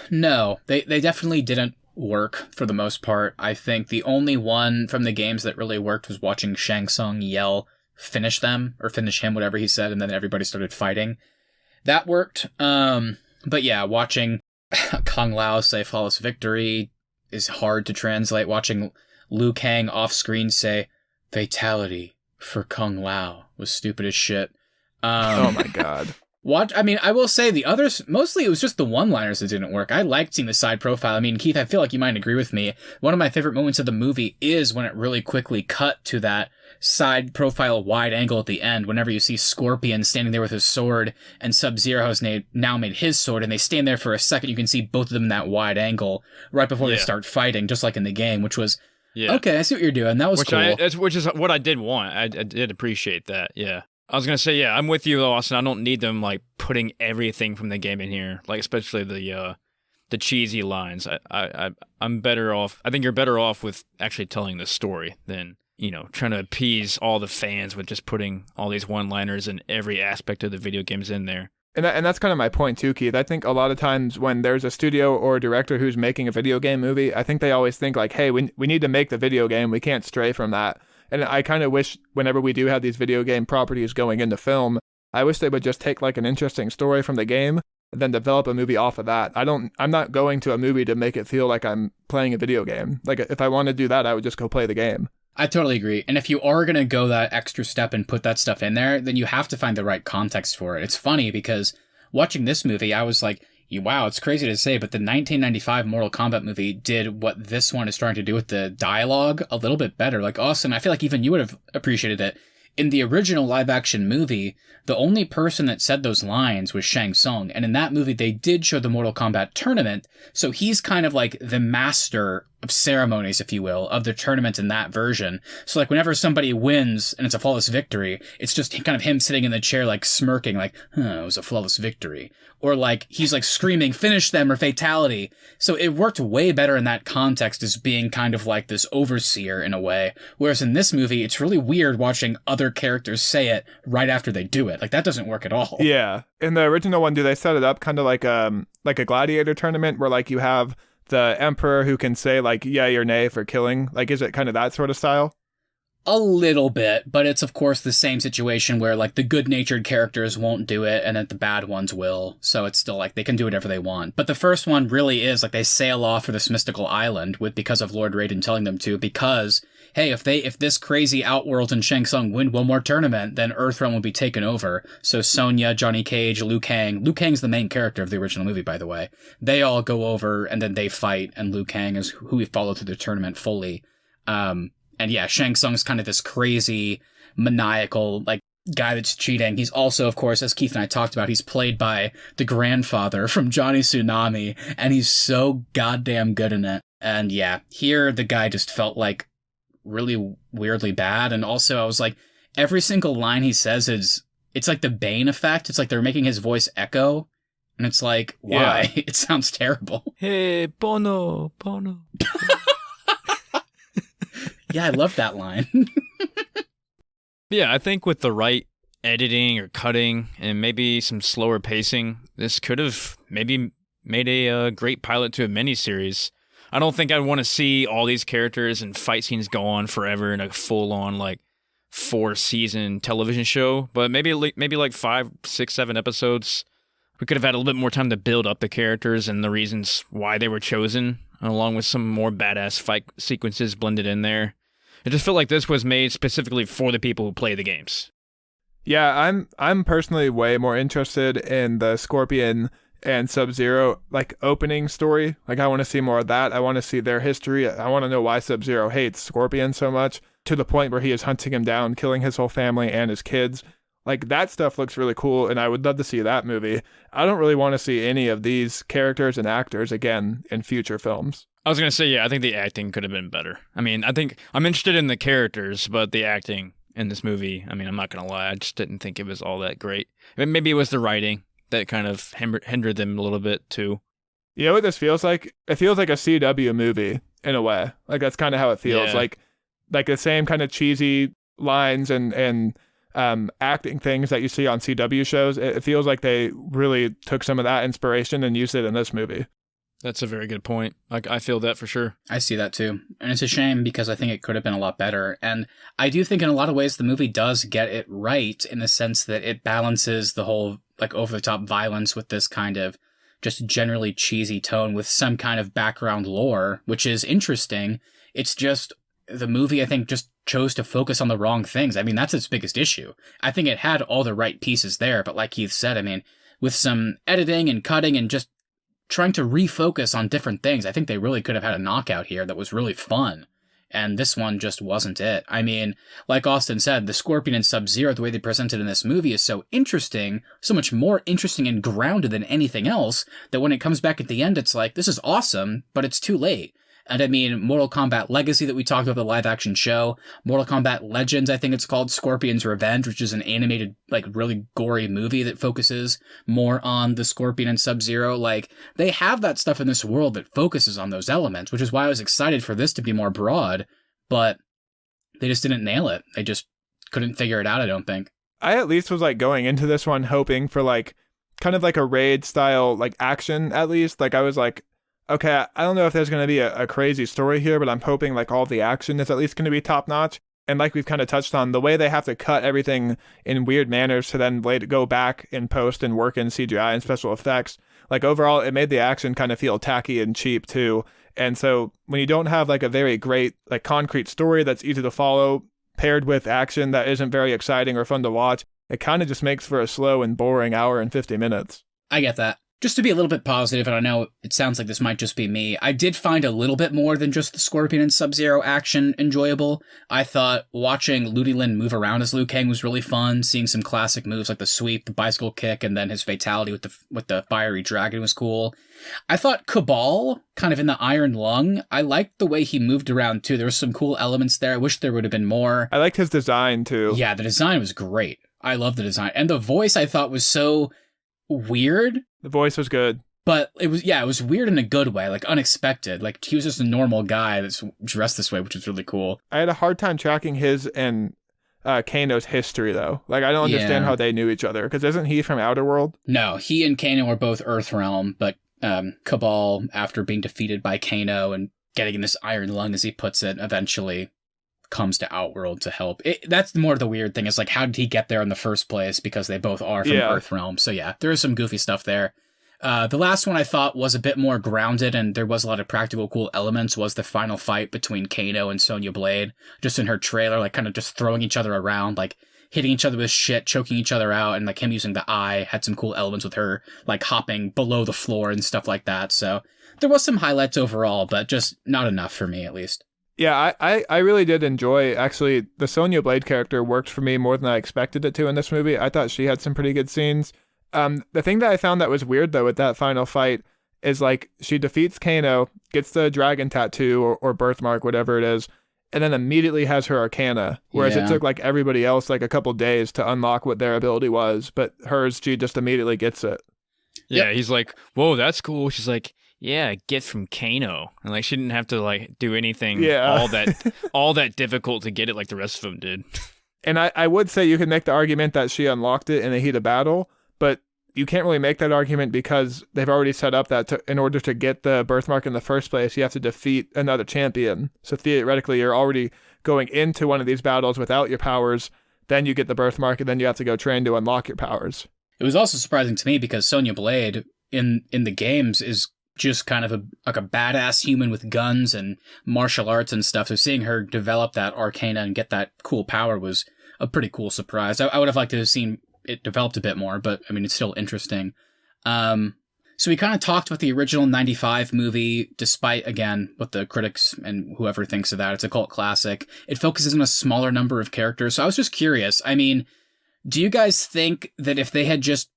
no. They definitely didn't work for the most part. I think the only one from the games that really worked was watching Shang Tsung yell, finish them, or finish him, whatever he said, and then everybody started fighting. That worked. But yeah, watching Kung Lao say flawless victory is hard to translate. Watching Liu Kang off screen say fatality for Kung Lao was stupid as shit. Oh my god. I mean, I will say the others, mostly it was just the one-liners that didn't work. I liked seeing the side profile. I mean, Keith, I feel like you might agree with me. One of my favorite moments of the movie is when it really quickly cut to that side profile wide angle at the end, whenever you see Scorpion standing there with his sword and Sub-Zero has now made his sword, and they stand there for a second. You can see both of them in that wide angle right before they start fighting, just like in the game, which was, okay, I see what you're doing. That was cool. Which is what I did want. I did appreciate that, yeah. I was going to say, yeah, I'm with you, Austin. I don't need them, like, putting everything from the game in here, like, especially the cheesy lines. I'm better off. I think you're better off with actually telling the story than, trying to appease all the fans with just putting all these one-liners and every aspect of the video games in there. And that's kind of my point too, Keith. I think a lot of times when there's a studio or a director who's making a video game movie, I think they always think like, hey, we need to make the video game. We can't stray from that. And I kind of wish whenever we do have these video game properties going into film, I wish they would just take like an interesting story from the game and then develop a movie off of that. I'm not going to a movie to make it feel like I'm playing a video game. Like if I want to do that, I would just go play the game. I totally agree. And if you are going to go that extra step and put that stuff in there, then you have to find the right context for it. It's funny because watching this movie, I was like, wow, it's crazy to say, but the 1995 Mortal Kombat movie did what this one is trying to do with the dialogue a little bit better. Like, Austin, I feel like even you would have appreciated it. In the original live-action movie, the only person that said those lines was Shang Tsung, and in that movie, they did show the Mortal Kombat tournament, so he's kind of like the master of ceremonies, if you will, of the tournament in that version. So, like, whenever somebody wins and it's a flawless victory, it's just kind of him sitting in the chair, like, smirking, like, it was a flawless victory. Or, like, he's, like, screaming, finish them, or fatality. So it worked way better in that context as being kind of like this overseer in a way. Whereas in this movie, it's really weird watching other characters say it right after they do it. Like, that doesn't work at all. Yeah. In the original one, do they set it up kind of like a gladiator tournament where, like, you have the emperor who can say, like, yay or nay for killing? Like, is it kind of that sort of style? A little bit, but it's of course the same situation where like the good-natured characters won't do it and then the bad ones will. So it's still like they can do whatever they want. But the first one really is like they sail off for this mystical island because of Lord Raiden telling them to, because hey, if this crazy Outworld and Shang Tsung win one more tournament, then Earthrealm will be taken over. So Sonya, Johnny Cage, Liu Kang's the main character of the original movie, by the way. They all go over and then they fight, and Liu Kang is who we follow through the tournament fully. And yeah, Shang Tsung's kind of this crazy, maniacal, like, guy that's cheating. He's also, of course, as Keith and I talked about, he's played by the grandfather from Johnny Tsunami, and he's so goddamn good in it. And yeah, here the guy just felt like really weirdly bad. And also I was like, every single line he says it's like the Bane effect. It's like they're making his voice echo. And it's like, why? Yeah. It sounds terrible. Hey, Bono. Yeah, I love that line. Yeah, I think with the right editing or cutting and maybe some slower pacing, this could have maybe made a great pilot to a miniseries. I don't think I'd want to see all these characters and fight scenes go on forever in a full-on, like, 4-season television show, but maybe like 5, 6, 7 episodes. We could have had a little bit more time to build up the characters and the reasons why they were chosen, along with some more badass fight sequences blended in there. It just felt like this was made specifically for the people who play the games. Yeah, I'm personally way more interested in the Scorpion and Sub-Zero, like, opening story. Like, I want to see more of that. I want to see their history. I want to know why Sub-Zero hates Scorpion so much, to the point where he is hunting him down, killing his whole family and his kids. Like, that stuff looks really cool, and I would love to see that movie. I don't really want to see any of these characters and actors again in future films. I was going to say, yeah, I think the acting could have been better. I mean, I think I'm interested in the characters, but the acting in this movie, I mean, I'm not going to lie, I just didn't think it was all that great. Maybe it was the writing that kind of hindered them a little bit, too. You know what this feels like? It feels like a CW movie, in a way. Like, that's kind of how it feels. Yeah. Like the same kind of cheesy lines and acting things that you see on CW shows. It feels like they really took some of that inspiration and used it in this movie. That's a very good point. I feel that for sure. I see that too. And it's a shame because I think it could have been a lot better. And I do think in a lot of ways the movie does get it right in the sense that it balances the whole like over-the-top violence with this kind of just generally cheesy tone with some kind of background lore, which is interesting. It's just the movie, I think, just chose to focus on the wrong things. I mean, that's its biggest issue. I think it had all the right pieces there, but like Keith said, I mean, with some editing and cutting and just trying to refocus on different things, I think they really could have had a knockout here that was really fun. And this one just wasn't it. I mean, like Austin said, the Scorpion and Sub-Zero, the way they presented in this movie is so interesting, so much more interesting and grounded than anything else, that when it comes back at the end, it's like, this is awesome, but it's too late. And I mean, Mortal Kombat Legacy that we talked about, the live-action show, Mortal Kombat Legends, I think it's called, Scorpion's Revenge, which is an animated, like, really gory movie that focuses more on the Scorpion and Sub-Zero. Like, they have that stuff in this world that focuses on those elements, which is why I was excited for this to be more broad, but they just didn't nail it. They just couldn't figure it out, I don't think. I at least was, like, going into this one hoping for, like, kind of like a raid style like action at least. Like I was like, okay, I don't know if there's going to be a crazy story here, but I'm hoping like all the action is at least going to be top notch. And like we've kind of touched on, the way they have to cut everything in weird manners to then go back in post and work in CGI and special effects, like overall it made the action kind of feel tacky and cheap too. And so when you don't have like a very great like concrete story that's easy to follow paired with action that isn't very exciting or fun to watch, it kind of just makes for a slow and boring hour and 50 minutes. I get that. Just to be a little bit positive, and I know it sounds like this might just be me, I did find a little bit more than just the Scorpion and Sub-Zero action enjoyable. I thought watching Ludi Lin move around as Liu Kang was really fun, seeing some classic moves like the sweep, the bicycle kick, and then his fatality with the fiery dragon was cool. I thought Cabal, kind of in the Iron Lung, I liked the way he moved around too. There were some cool elements there. I wish there would have been more. I liked his design too. Yeah, the design was great. I love the design. And the voice I thought was so weird. The voice was good. But it was weird in a good way, like unexpected. Like he was just a normal guy that's dressed this way, which was really cool. I had a hard time tracking his and Kano's history though. Like I don't understand how they knew each other, because isn't he from Outerworld? No, he and Kano are both Earthrealm, but Cabal, after being defeated by Kano and getting in this iron lung, as he puts it, eventually comes to Outworld to help. That's more of the weird thing, is like, how did he get there in the first place? Because they both are from Earthrealm. So yeah, there is some goofy stuff there. The last one I thought was a bit more grounded, and there was a lot of practical cool elements, was the final fight between Kano and Sonya Blade, just in her trailer, like kind of just throwing each other around, like hitting each other with shit, choking each other out, and like him using the eye had some cool elements with her like hopping below the floor and stuff like that. So there was some highlights overall, but just not enough for me, at least. Yeah, I really did enjoy, actually, the Sonya Blade character worked for me more than I expected it to in this movie. I thought she had some pretty good scenes. The thing that I found that was weird, though, with that final fight is, like, she defeats Kano, gets the dragon tattoo or birthmark, whatever it is, and then immediately has her Arcana, whereas it took, like, everybody else, like, a couple days to unlock what their ability was, but hers, she just immediately gets it. Yeah, he's like, whoa, that's cool. She's like, yeah, get from Kano. And like she didn't have to like do anything all that difficult to get it like the rest of them did. And I would say you could make the argument that she unlocked it in the heat of battle, but you can't really make that argument because they've already set up that in order to get the birthmark in the first place, you have to defeat another champion. So theoretically, you're already going into one of these battles without your powers, then you get the birthmark, and then you have to go train to unlock your powers. It was also surprising to me because Sonya Blade in the games is just kind of a badass human with guns and martial arts and stuff. So seeing her develop that Arcana and get that cool power was a pretty cool surprise. I would have liked to have seen it developed a bit more, but I mean, it's still interesting. So we kind of talked about the original 95 movie, despite, again, what the critics and whoever thinks of that. It's a cult classic. It focuses on a smaller number of characters. So I was just curious. I mean, do you guys think that if they had just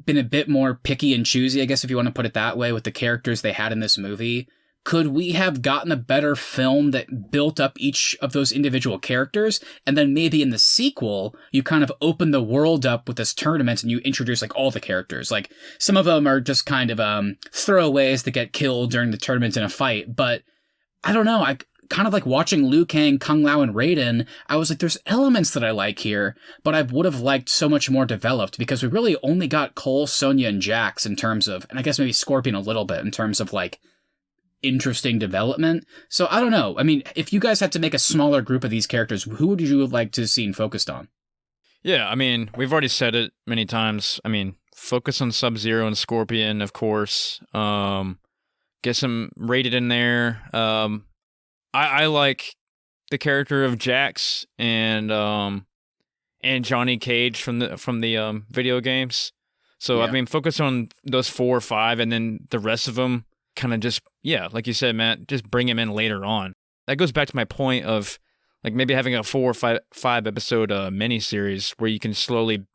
been a bit more picky and choosy, I guess if you want to put it that way, with the characters they had in this movie, could we have gotten a better film that built up each of those individual characters? And then maybe in the sequel, you kind of open the world up with this tournament and you introduce like all the characters. Like some of them are just kind of throwaways that get killed during the tournament in a fight. But I don't know. I kind of like watching Liu Kang, Kung Lao, and Raiden. I was like, there's elements that I like here, but I would have liked so much more developed because we really only got Cole, Sonya, and Jax in terms of, and I guess maybe Scorpion a little bit in terms of like interesting development. So I don't know. I mean, if you guys had to make a smaller group of these characters, who would you have liked to have seen focused on? Yeah, I mean, we've already said it many times. I mean, focus on Sub-Zero and Scorpion, of course. Get some Rated in there. I like the character of Jax and Johnny Cage from the video games. So I mean, focus on those 4 or 5, and then the rest of them kind of just like you said, Matt, just bring him in later on. That goes back to my point of like maybe having a 4 or 5 episode miniseries where you can slowly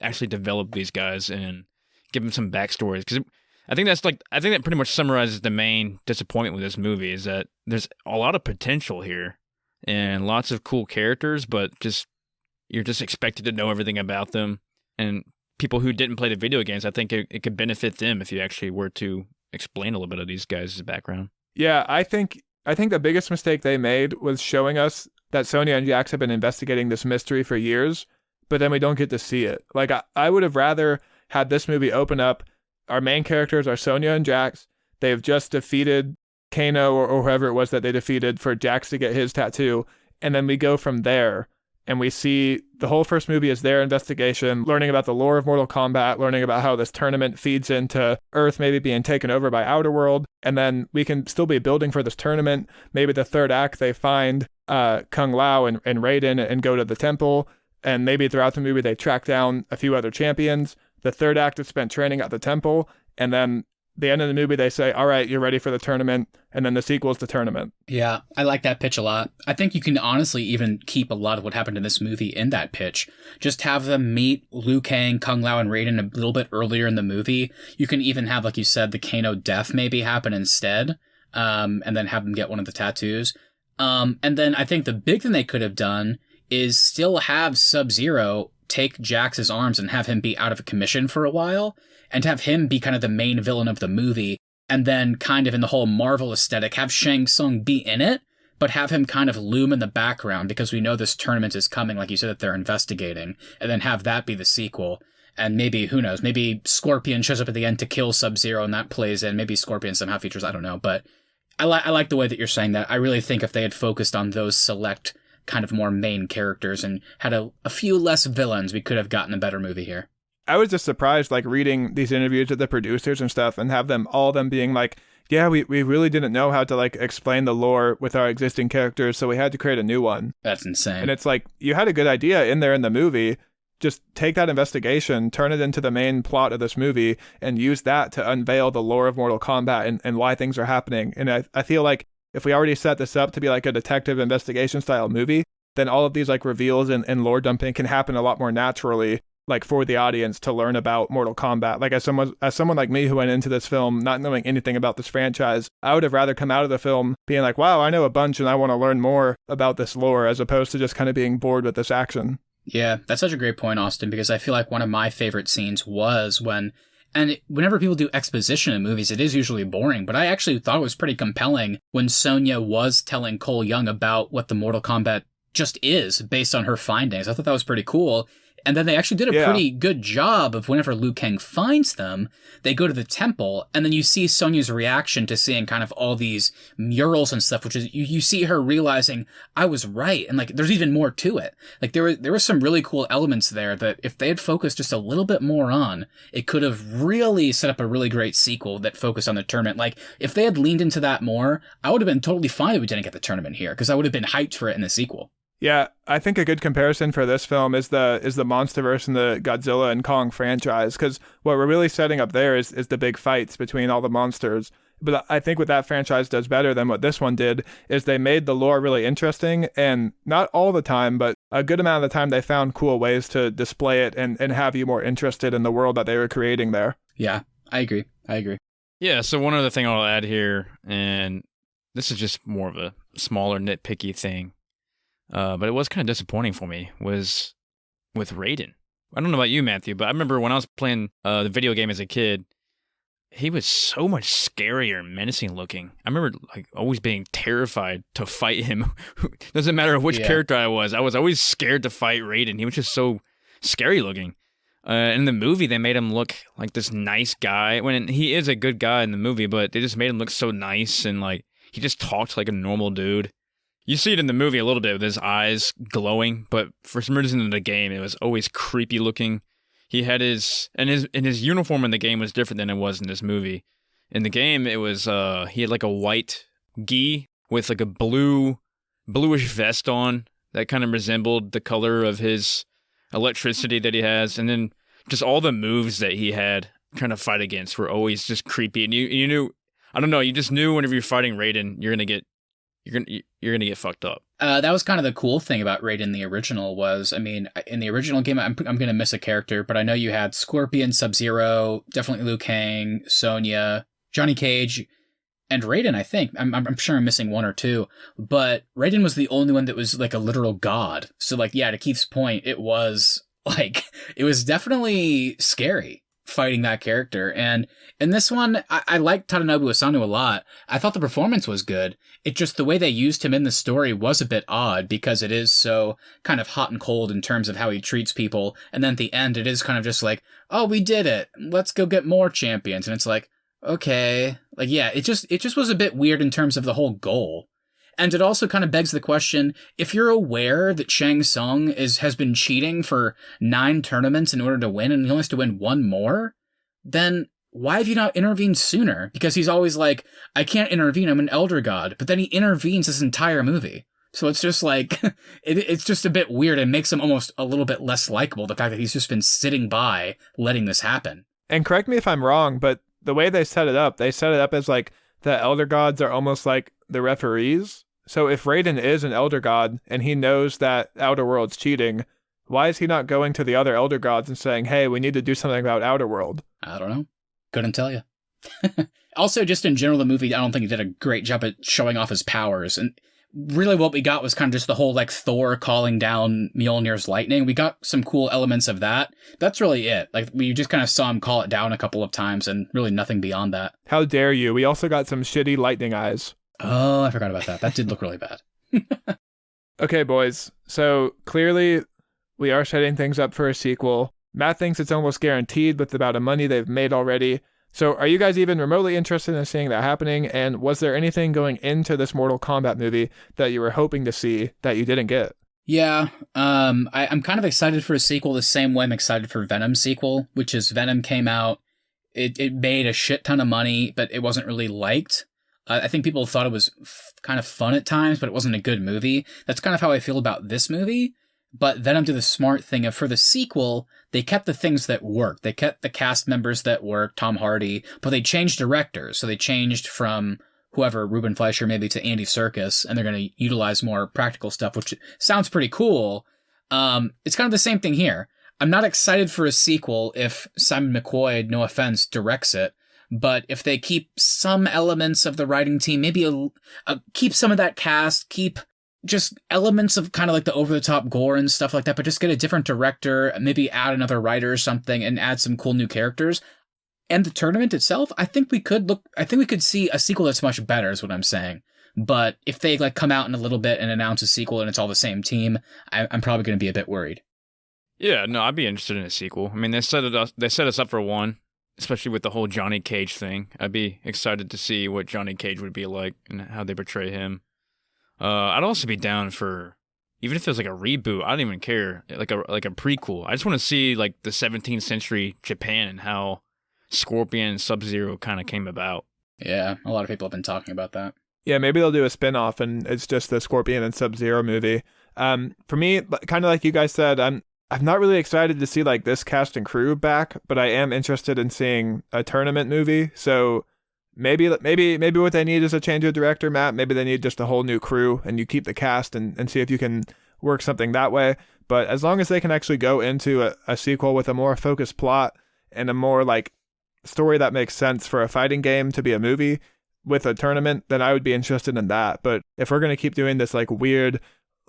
actually develop these guys and give them some backstories, because I think that pretty much summarizes the main disappointment with this movie, is that there's a lot of potential here and lots of cool characters, but you're just expected to know everything about them. And people who didn't play the video games, I think it could benefit them if you actually were to explain a little bit of these guys' background. Yeah, I think the biggest mistake they made was showing us that Sonya and Jax have been investigating this mystery for years, but then we don't get to see it. Like I would have rather had this movie open up. Our main characters are Sonya and Jax. They've just defeated Kano or whoever it was that they defeated for Jax to get his tattoo. And then we go from there and we see the whole first movie is their investigation, learning about the lore of Mortal Kombat, learning about how this tournament feeds into Earth maybe being taken over by Outer World. And then we can still be building for this tournament. Maybe the third act, they find Kung Lao and Raiden and go to the temple. And maybe throughout the movie, they track down a few other champions. The third act is spent training at the temple. And then the end of the movie, they say, all right, you're ready for the tournament. And then the sequel's the tournament. Yeah, I like that pitch a lot. I think you can honestly even keep a lot of what happened in this movie in that pitch. Just have them meet Liu Kang, Kung Lao, and Raiden a little bit earlier in the movie. You can even have, like you said, the Kano death maybe happen instead, and then have them get one of the tattoos. And then I think the big thing they could have done is still have Sub-Zero take Jax's arms and have him be out of commission for a while, and have him be kind of the main villain of the movie, and then kind of in the whole Marvel aesthetic, have Shang Tsung be in it, but have him kind of loom in the background because we know this tournament is coming, like you said, that they're investigating, and then have that be the sequel. And maybe, who knows, maybe Scorpion shows up at the end to kill Sub-Zero and that plays in. Maybe Scorpion somehow features, I don't know, but I like the way that you're saying that. I really think if they had focused on those select kind of more main characters and had a few less villains, we could have gotten a better movie here. I was just surprised, like, reading these interviews with the producers and stuff and have all of them being like, yeah, we really didn't know how to, like, explain the lore with our existing characters, so we had to create a new one. That's insane. And it's like, you had a good idea in there in the movie. Just take that investigation, turn it into the main plot of this movie, and use that to unveil the lore of Mortal Kombat and why things are happening. And I feel like if we already set this up to be like a detective investigation style movie, then all of these like reveals and lore dumping can happen a lot more naturally, like for the audience to learn about Mortal Kombat. Like as someone like me who went into this film not knowing anything about this franchise, I would have rather come out of the film being like, wow, I know a bunch and I want to learn more about this lore, as opposed to just kind of being bored with this action. Yeah, that's such a great point, Austin, because I feel like one of my favorite scenes was whenever people do exposition in movies, it is usually boring, but I actually thought it was pretty compelling when Sonya was telling Cole Young about what the Mortal Kombat just is based on her findings. I thought that was pretty cool. And then they actually did a pretty good job of whenever Liu Kang finds them, they go to the temple, and then you see Sonya's reaction to seeing kind of all these murals and stuff, which is, you see her realizing, I was right, and like, there's even more to it. Like, there were some really cool elements there that if they had focused just a little bit more on, it could have really set up a really great sequel that focused on the tournament. Like, if they had leaned into that more, I would have been totally fine if we didn't get the tournament here, because I would have been hyped for it in the sequel. Yeah, I think a good comparison for this film is the MonsterVerse and the Godzilla and Kong franchise, because what we're really setting up there is the big fights between all the monsters. But I think what that franchise does better than what this one did is they made the lore really interesting, and not all the time, but a good amount of the time they found cool ways to display it and have you more interested in the world that they were creating there. Yeah, I agree. Yeah, so one other thing I'll add here, and this is just more of a smaller nitpicky thing, but it was kind of disappointing for me, was with Raiden. I don't know about you, Matthew, but I remember when I was playing the video game as a kid, he was so much scarier and menacing looking. I remember like always being terrified to fight him. Doesn't matter which character I was always scared to fight Raiden. He was just so scary looking. In the movie, they made him look like this nice guy, when he is a good guy in the movie, but they just made him look so nice, and like he just talked like a normal dude. You see it in the movie a little bit with his eyes glowing, but for some reason in the game, it was always creepy looking. He had his uniform in the game was different than it was in this movie. In the game, it was he had like a white gi with like a bluish vest on that kind of resembled the color of his electricity that he has, and then just all the moves that he had trying to fight against were always just creepy. And you knew, I don't know, you just knew whenever you're fighting Raiden, you're gonna get fucked up. That was kind of the cool thing about Raiden the original was, I mean, in the original game, I'm gonna miss a character, but I know you had Scorpion, Sub-Zero, definitely Liu Kang, Sonya, Johnny Cage, and Raiden, I think. I'm sure I'm missing one or two, but Raiden was the only one that was like a literal god. So like, yeah, to Keith's point, it was definitely scary fighting that character. And in this one, I like Tadanobu Asano a lot. I thought the performance was good. It just, the way they used him in the story was a bit odd because it is so kind of hot and cold in terms of how he treats people. And then at the end, it is kind of just like, oh, we did it. Let's go get more champions. And it's like, okay. Like, yeah, it just was a bit weird in terms of the whole goal. And it also kind of begs the question, if you're aware that Shang Tsung has been cheating for 9 tournaments in order to win, and he only has to win 1 more, then why have you not intervened sooner? Because he's always like, I can't intervene, I'm an elder god. But then he intervenes this entire movie. So it's just like, it's just a bit weird and makes him almost a little bit less likable, the fact that he's just been sitting by letting this happen. And correct me if I'm wrong, but the way they set it up as like the elder gods are almost like the referees. So if Raiden is an elder god and he knows that Outer World's cheating, why is he not going to the other elder gods and saying, hey, we need to do something about Outer World? I don't know. Couldn't tell you. Also, just in general, the movie, I don't think it did a great job at showing off his powers. And really what we got was kind of just the whole like Thor calling down Mjolnir's lightning. We got some cool elements of that. That's really it. Like, we just kind of saw him call it down a couple of times and really nothing beyond that. How dare you? We also got some shitty lightning eyes. Oh, I forgot about that. That did look really bad. Okay, boys. So clearly we are setting things up for a sequel. Matt thinks it's almost guaranteed with the amount of money they've made already. So are you guys even remotely interested in seeing that happening? And was there anything going into this Mortal Kombat movie that you were hoping to see that you didn't get? Yeah, I'm kind of excited for a sequel the same way I'm excited for Venom's sequel, which is Venom came out, it made a shit ton of money, but it wasn't really liked. I think people thought it was kind of fun at times, but it wasn't a good movie. That's kind of how I feel about this movie. But Venom did the smart thing of, for the sequel, they kept the things that worked. They kept the cast members that worked, Tom Hardy, but they changed directors. So they changed from whoever, Ruben Fleischer maybe, to Andy Serkis, and they're going to utilize more practical stuff, which sounds pretty cool. It's kind of the same thing here. I'm not excited for a sequel if Simon McQuoid, no offense, directs it. But if they keep some elements of the writing team, maybe keep some of that cast, keep just elements of kind of like the over-the-top gore and stuff like that, but just get a different director, maybe add another writer or something, and add some cool new characters. And the tournament itself, I think we could see a sequel that's much better, is what I'm saying. But if they like come out in a little bit and announce a sequel and it's all the same team, I'm probably going to be a bit worried. Yeah, no, I'd be interested in a sequel. I mean, they set us up for one. Especially with the whole Johnny Cage thing. I'd be excited to see what Johnny Cage would be like and how they portray him. I'd also be down for, even if it was like a reboot, I don't even care, like a prequel. I just want to see like the 17th century Japan and how Scorpion and Sub-Zero kind of came about. Yeah, a lot of people have been talking about that. Yeah, maybe they'll do a spin-off and it's just the Scorpion and Sub-Zero movie. For me, kind of like you guys said, I'm not really excited to see like this cast and crew back, but I am interested in seeing a tournament movie. So maybe what they need is a change of director, Matt. Maybe they need just a whole new crew and you keep the cast and see if you can work something that way. But as long as they can actually go into a sequel with a more focused plot and a more like story that makes sense for a fighting game to be a movie with a tournament, then I would be interested in that. But if we're going to keep doing this like weird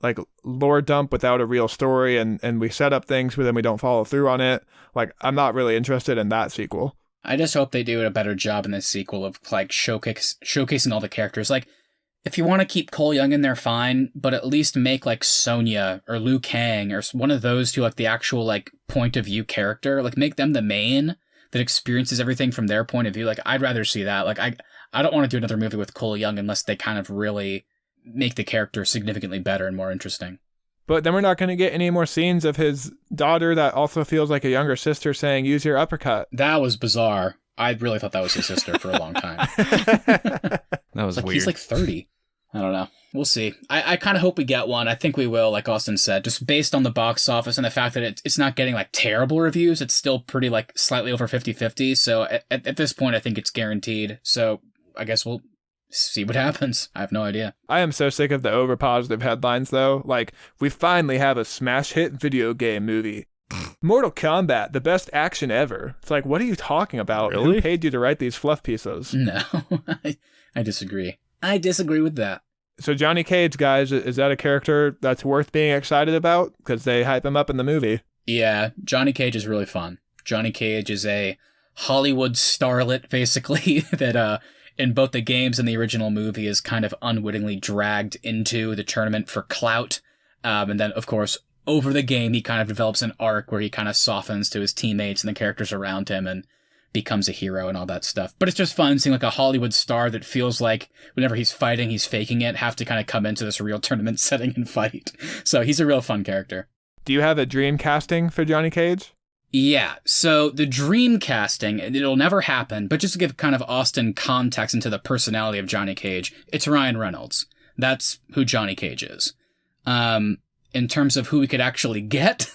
like lore dump without a real story and we set up things but then we don't follow through on it, like I'm not really interested in that sequel. I just hope they do a better job in this sequel of like showcasing all the characters. Like, if you want to keep Cole Young in there, fine, but at least make like Sonya or Liu Kang or one of those two like the actual like point of view character. Like, make them the main that experiences everything from their point of view. Like, I'd rather see that. Like, I don't want to do another movie with Cole Young unless they kind of really make the character significantly better and more interesting. But then we're not going to get any more scenes of his daughter that also feels like a younger sister saying, use your uppercut. That was bizarre. I really thought that was his sister for a long time. That was like, weird. He's like 30. I don't know. We'll see. I kind of hope we get one. I think we will, like Austin said, just based on the box office and the fact that it's not getting like terrible reviews. It's still pretty like slightly over 50-50. So at this point, I think it's guaranteed. So I guess we'll see what happens. I have no idea. I am so sick of the over positive headlines though. Like, we finally have a smash hit video game movie. Mortal Kombat, the best action ever. It's like, what are you talking about? Really? Who paid you to write these fluff pieces? No, I disagree. I disagree with that. So Johnny Cage, guys, is that a character that's worth being excited about? Because they hype him up in the movie. Yeah, Johnny Cage is really fun. Johnny Cage is a Hollywood starlet, basically, that in both the games and the original movie is kind of unwittingly dragged into the tournament for clout. And then, of course, over the game, he kind of develops an arc where he kind of softens to his teammates and the characters around him and becomes a hero and all that stuff. But it's just fun seeing like a Hollywood star that feels like whenever he's fighting, he's faking it, have to kind of come into this real tournament setting and fight. So he's a real fun character. Do you have a dream casting for Johnny Cage? Yeah, so the dream casting, it'll never happen, but just to give kind of Austin context into the personality of Johnny Cage, it's Ryan Reynolds. That's who Johnny Cage is. In terms of who we could actually get,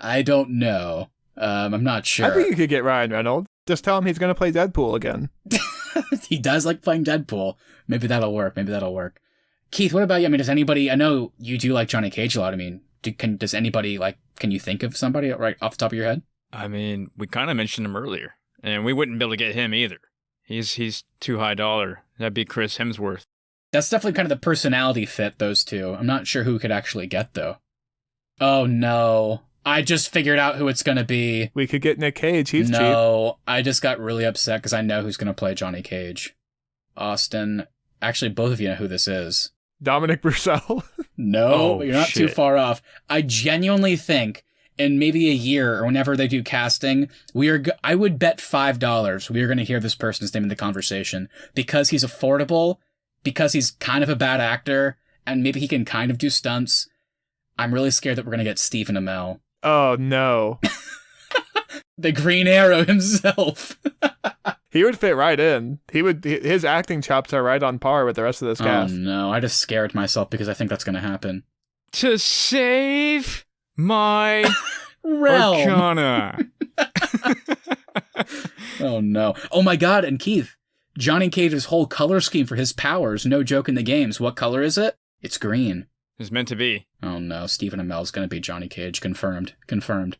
I don't know. I'm not sure. I think you could get Ryan Reynolds. Just tell him he's going to play Deadpool again. He does like playing Deadpool. Maybe that'll work. Keith, what about you? I mean, does anybody, I know you do like Johnny Cage a lot. I mean, does anybody can you think of somebody right off the top of your head? I mean, we kind of mentioned him earlier, and we wouldn't be able to get him either. He's too high dollar. That'd be Chris Hemsworth. That's definitely kind of the personality fit, those two. I'm not sure who we could actually get, though. Oh, no. I just figured out who it's going to be. We could get Nick Cage. He's cheap. No, I just got really upset because I know who's going to play Johnny Cage. Austin. Actually, both of you know who this is. Dominic Purcell. No, you're not too far off. I genuinely think in maybe a year or whenever they do casting, I would bet $5 we are going to hear this person's name in the conversation because he's affordable, because he's kind of a bad actor, and maybe he can kind of do stunts. I'm really scared that we're going to get Stephen Amell. Oh, no. The Green Arrow himself. He would fit right in. His acting chops are right on par with the rest of this cast. Oh, no. I just scared myself because I think that's going to happen. To save my realm. Arcana. Oh, no. Oh, my God. And Keith, Johnny Cage's whole color scheme for his powers, no joke in the games. What color is it? It's green. It's meant to be. Oh, no. Stephen Amell's going to be Johnny Cage. Confirmed.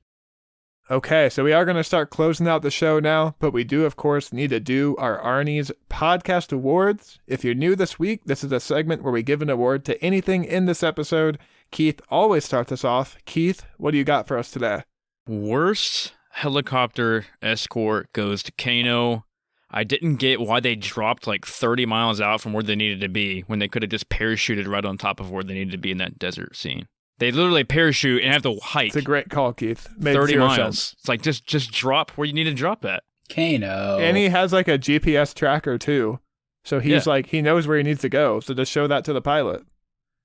Okay, so we are going to start closing out the show now, but we do, of course, need to do our Arnies Podcast Awards. If you're new this week, this is a segment where we give an award to anything in this episode. Keith always starts us off. Keith, what do you got for us today? Worst helicopter escort goes to Kano. I didn't get why they dropped like 30 miles out from where they needed to be when they could have just parachuted right on top of where they needed to be in that desert scene. They literally parachute and have to hike. It's a great call, Keith. Made 30 miles. Sense. It's like just drop where you need to drop at. Kano. And he has like a GPS tracker too. So he's he knows where he needs to go. So just show that to the pilot.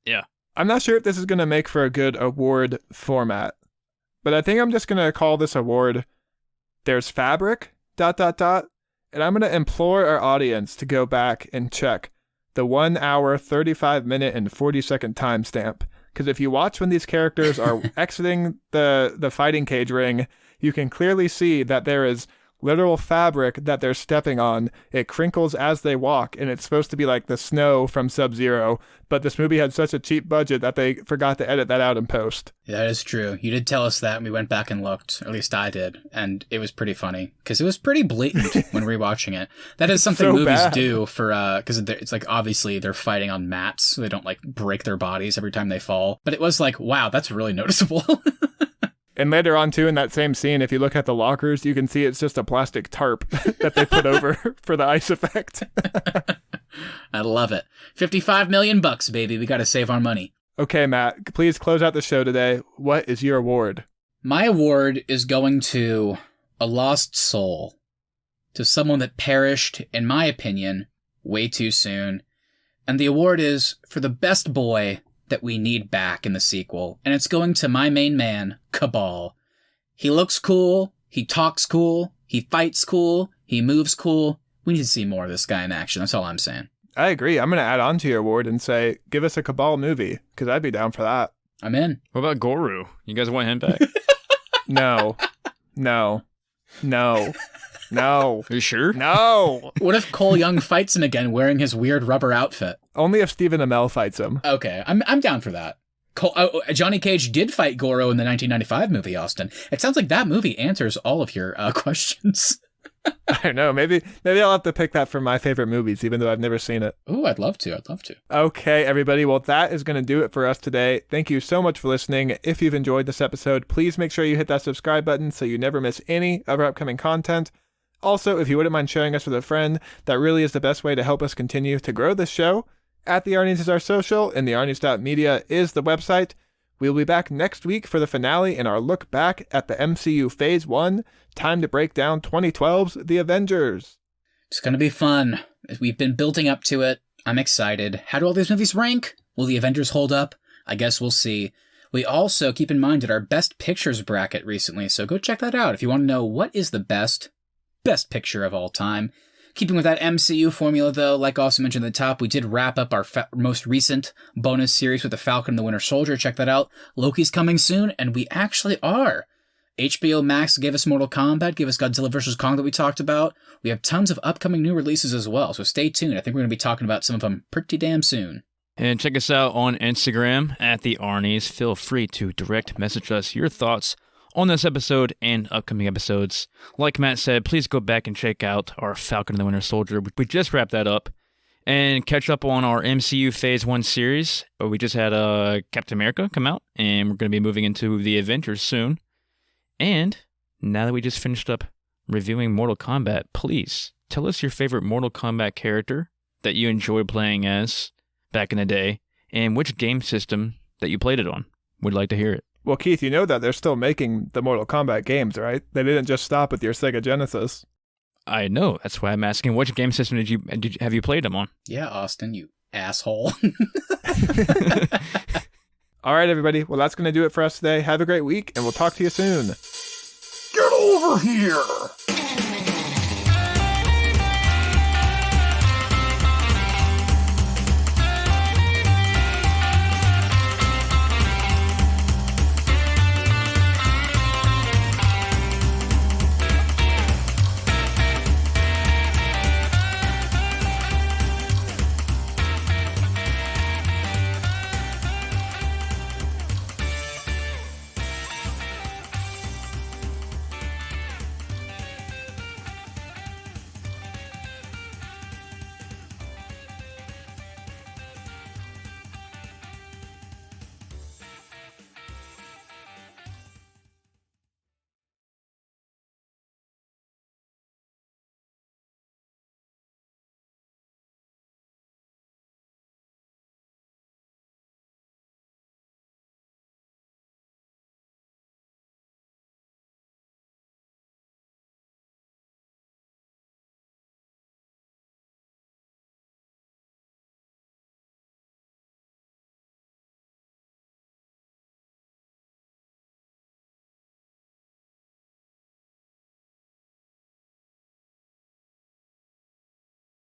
Yeah. I'm not sure if this is going to make for a good award format, but I think I'm just going to call this award There's Fabric, ... And I'm going to implore our audience to go back and check the 1 hour, 35 minute, and 40-second timestamp. Because if you watch when these characters are exiting the fighting cage ring, you can clearly see that there is literal fabric that they're stepping on. It crinkles as they walk, and it's supposed to be like the snow from Sub-Zero. But this movie had such a cheap budget that they forgot to edit that out in post. Yeah, that is true. You did tell us that, and we went back and looked. Or at least I did. And it was pretty funny. Because it was pretty blatant when rewatching it. That is something So movies bad. do for, because it's like, obviously, they're fighting on mats. So they don't, like, break their bodies every time they fall. But it was like, wow, that's really noticeable. And later on, too, in that same scene, if you look at the lockers, you can see it's just a plastic tarp that they put over for the ice effect. I love it. $55 million, baby. We got to save our money. Okay, Matt, please close out the show today. What is your award? My award is going to a lost soul. To someone that perished, in my opinion, way too soon. And the award is for the best boy that we need back in the sequel. And it's going to my main man, Cabal. He looks cool. He talks cool. He fights cool. He moves cool. We need to see more of this guy in action. That's all I'm saying. I agree. I'm going to add on to your award and say, give us a Cabal movie, because I'd be down for that. I'm in. What about Goru? You guys want him back? No. Are you sure? No. What if Cole Young fights him again wearing his weird rubber outfit? Only if Stephen Amell fights him. Okay, I'm down for that. Johnny Cage did fight Goro in the 1995 movie, Austin. It sounds like that movie answers all of your questions. I don't know. Maybe I'll have to pick that for my favorite movies, even though I've never seen it. Ooh, I'd love to. Okay, everybody. Well, that is going to do it for us today. Thank you so much for listening. If you've enjoyed this episode, please make sure you hit that subscribe button so you never miss any of our upcoming content. Also, if you wouldn't mind sharing us with a friend, that really is the best way to help us continue to grow this show. At the Arnies is our social, and the Arnies.media is the website. We'll be back next week for the finale and our look back at the MCU Phase 1. Time to break down 2012's The Avengers. It's going to be fun. We've been building up to it. I'm excited. How do all these movies rank? Will the Avengers hold up? I guess we'll see. We also, keep in mind, did our Best Pictures bracket recently, so go check that out if you want to know what is the best picture of all time. Keeping with that MCU formula, though, like also mentioned at the top, we did wrap up our most recent bonus series with The Falcon and the Winter Soldier. Check that out. Loki's coming soon, and we actually are. HBO Max gave us Mortal Kombat, gave us Godzilla vs. Kong that we talked about. We have tons of upcoming new releases as well, so stay tuned. I think we're going to be talking about some of them pretty damn soon. And check us out on Instagram at The Arnies. Feel free to direct message us your thoughts on this episode and upcoming episodes. Like Matt said, please go back and check out our Falcon and the Winter Soldier. We just wrapped that up. And catch up on our MCU Phase 1 series. We just had Captain America come out, and we're going to be moving into the Avengers soon. And now that we just finished up reviewing Mortal Kombat, please tell us your favorite Mortal Kombat character that you enjoyed playing as back in the day, and which game system that you played it on. We'd like to hear it. Well, Keith, you know that they're still making the Mortal Kombat games, right? They didn't just stop with your Sega Genesis. I know. That's why I'm asking, which game system have you played them on? Yeah, Austin, you asshole. All right, everybody. Well, that's going to do it for us today. Have a great week, and we'll talk to you soon. Get over here!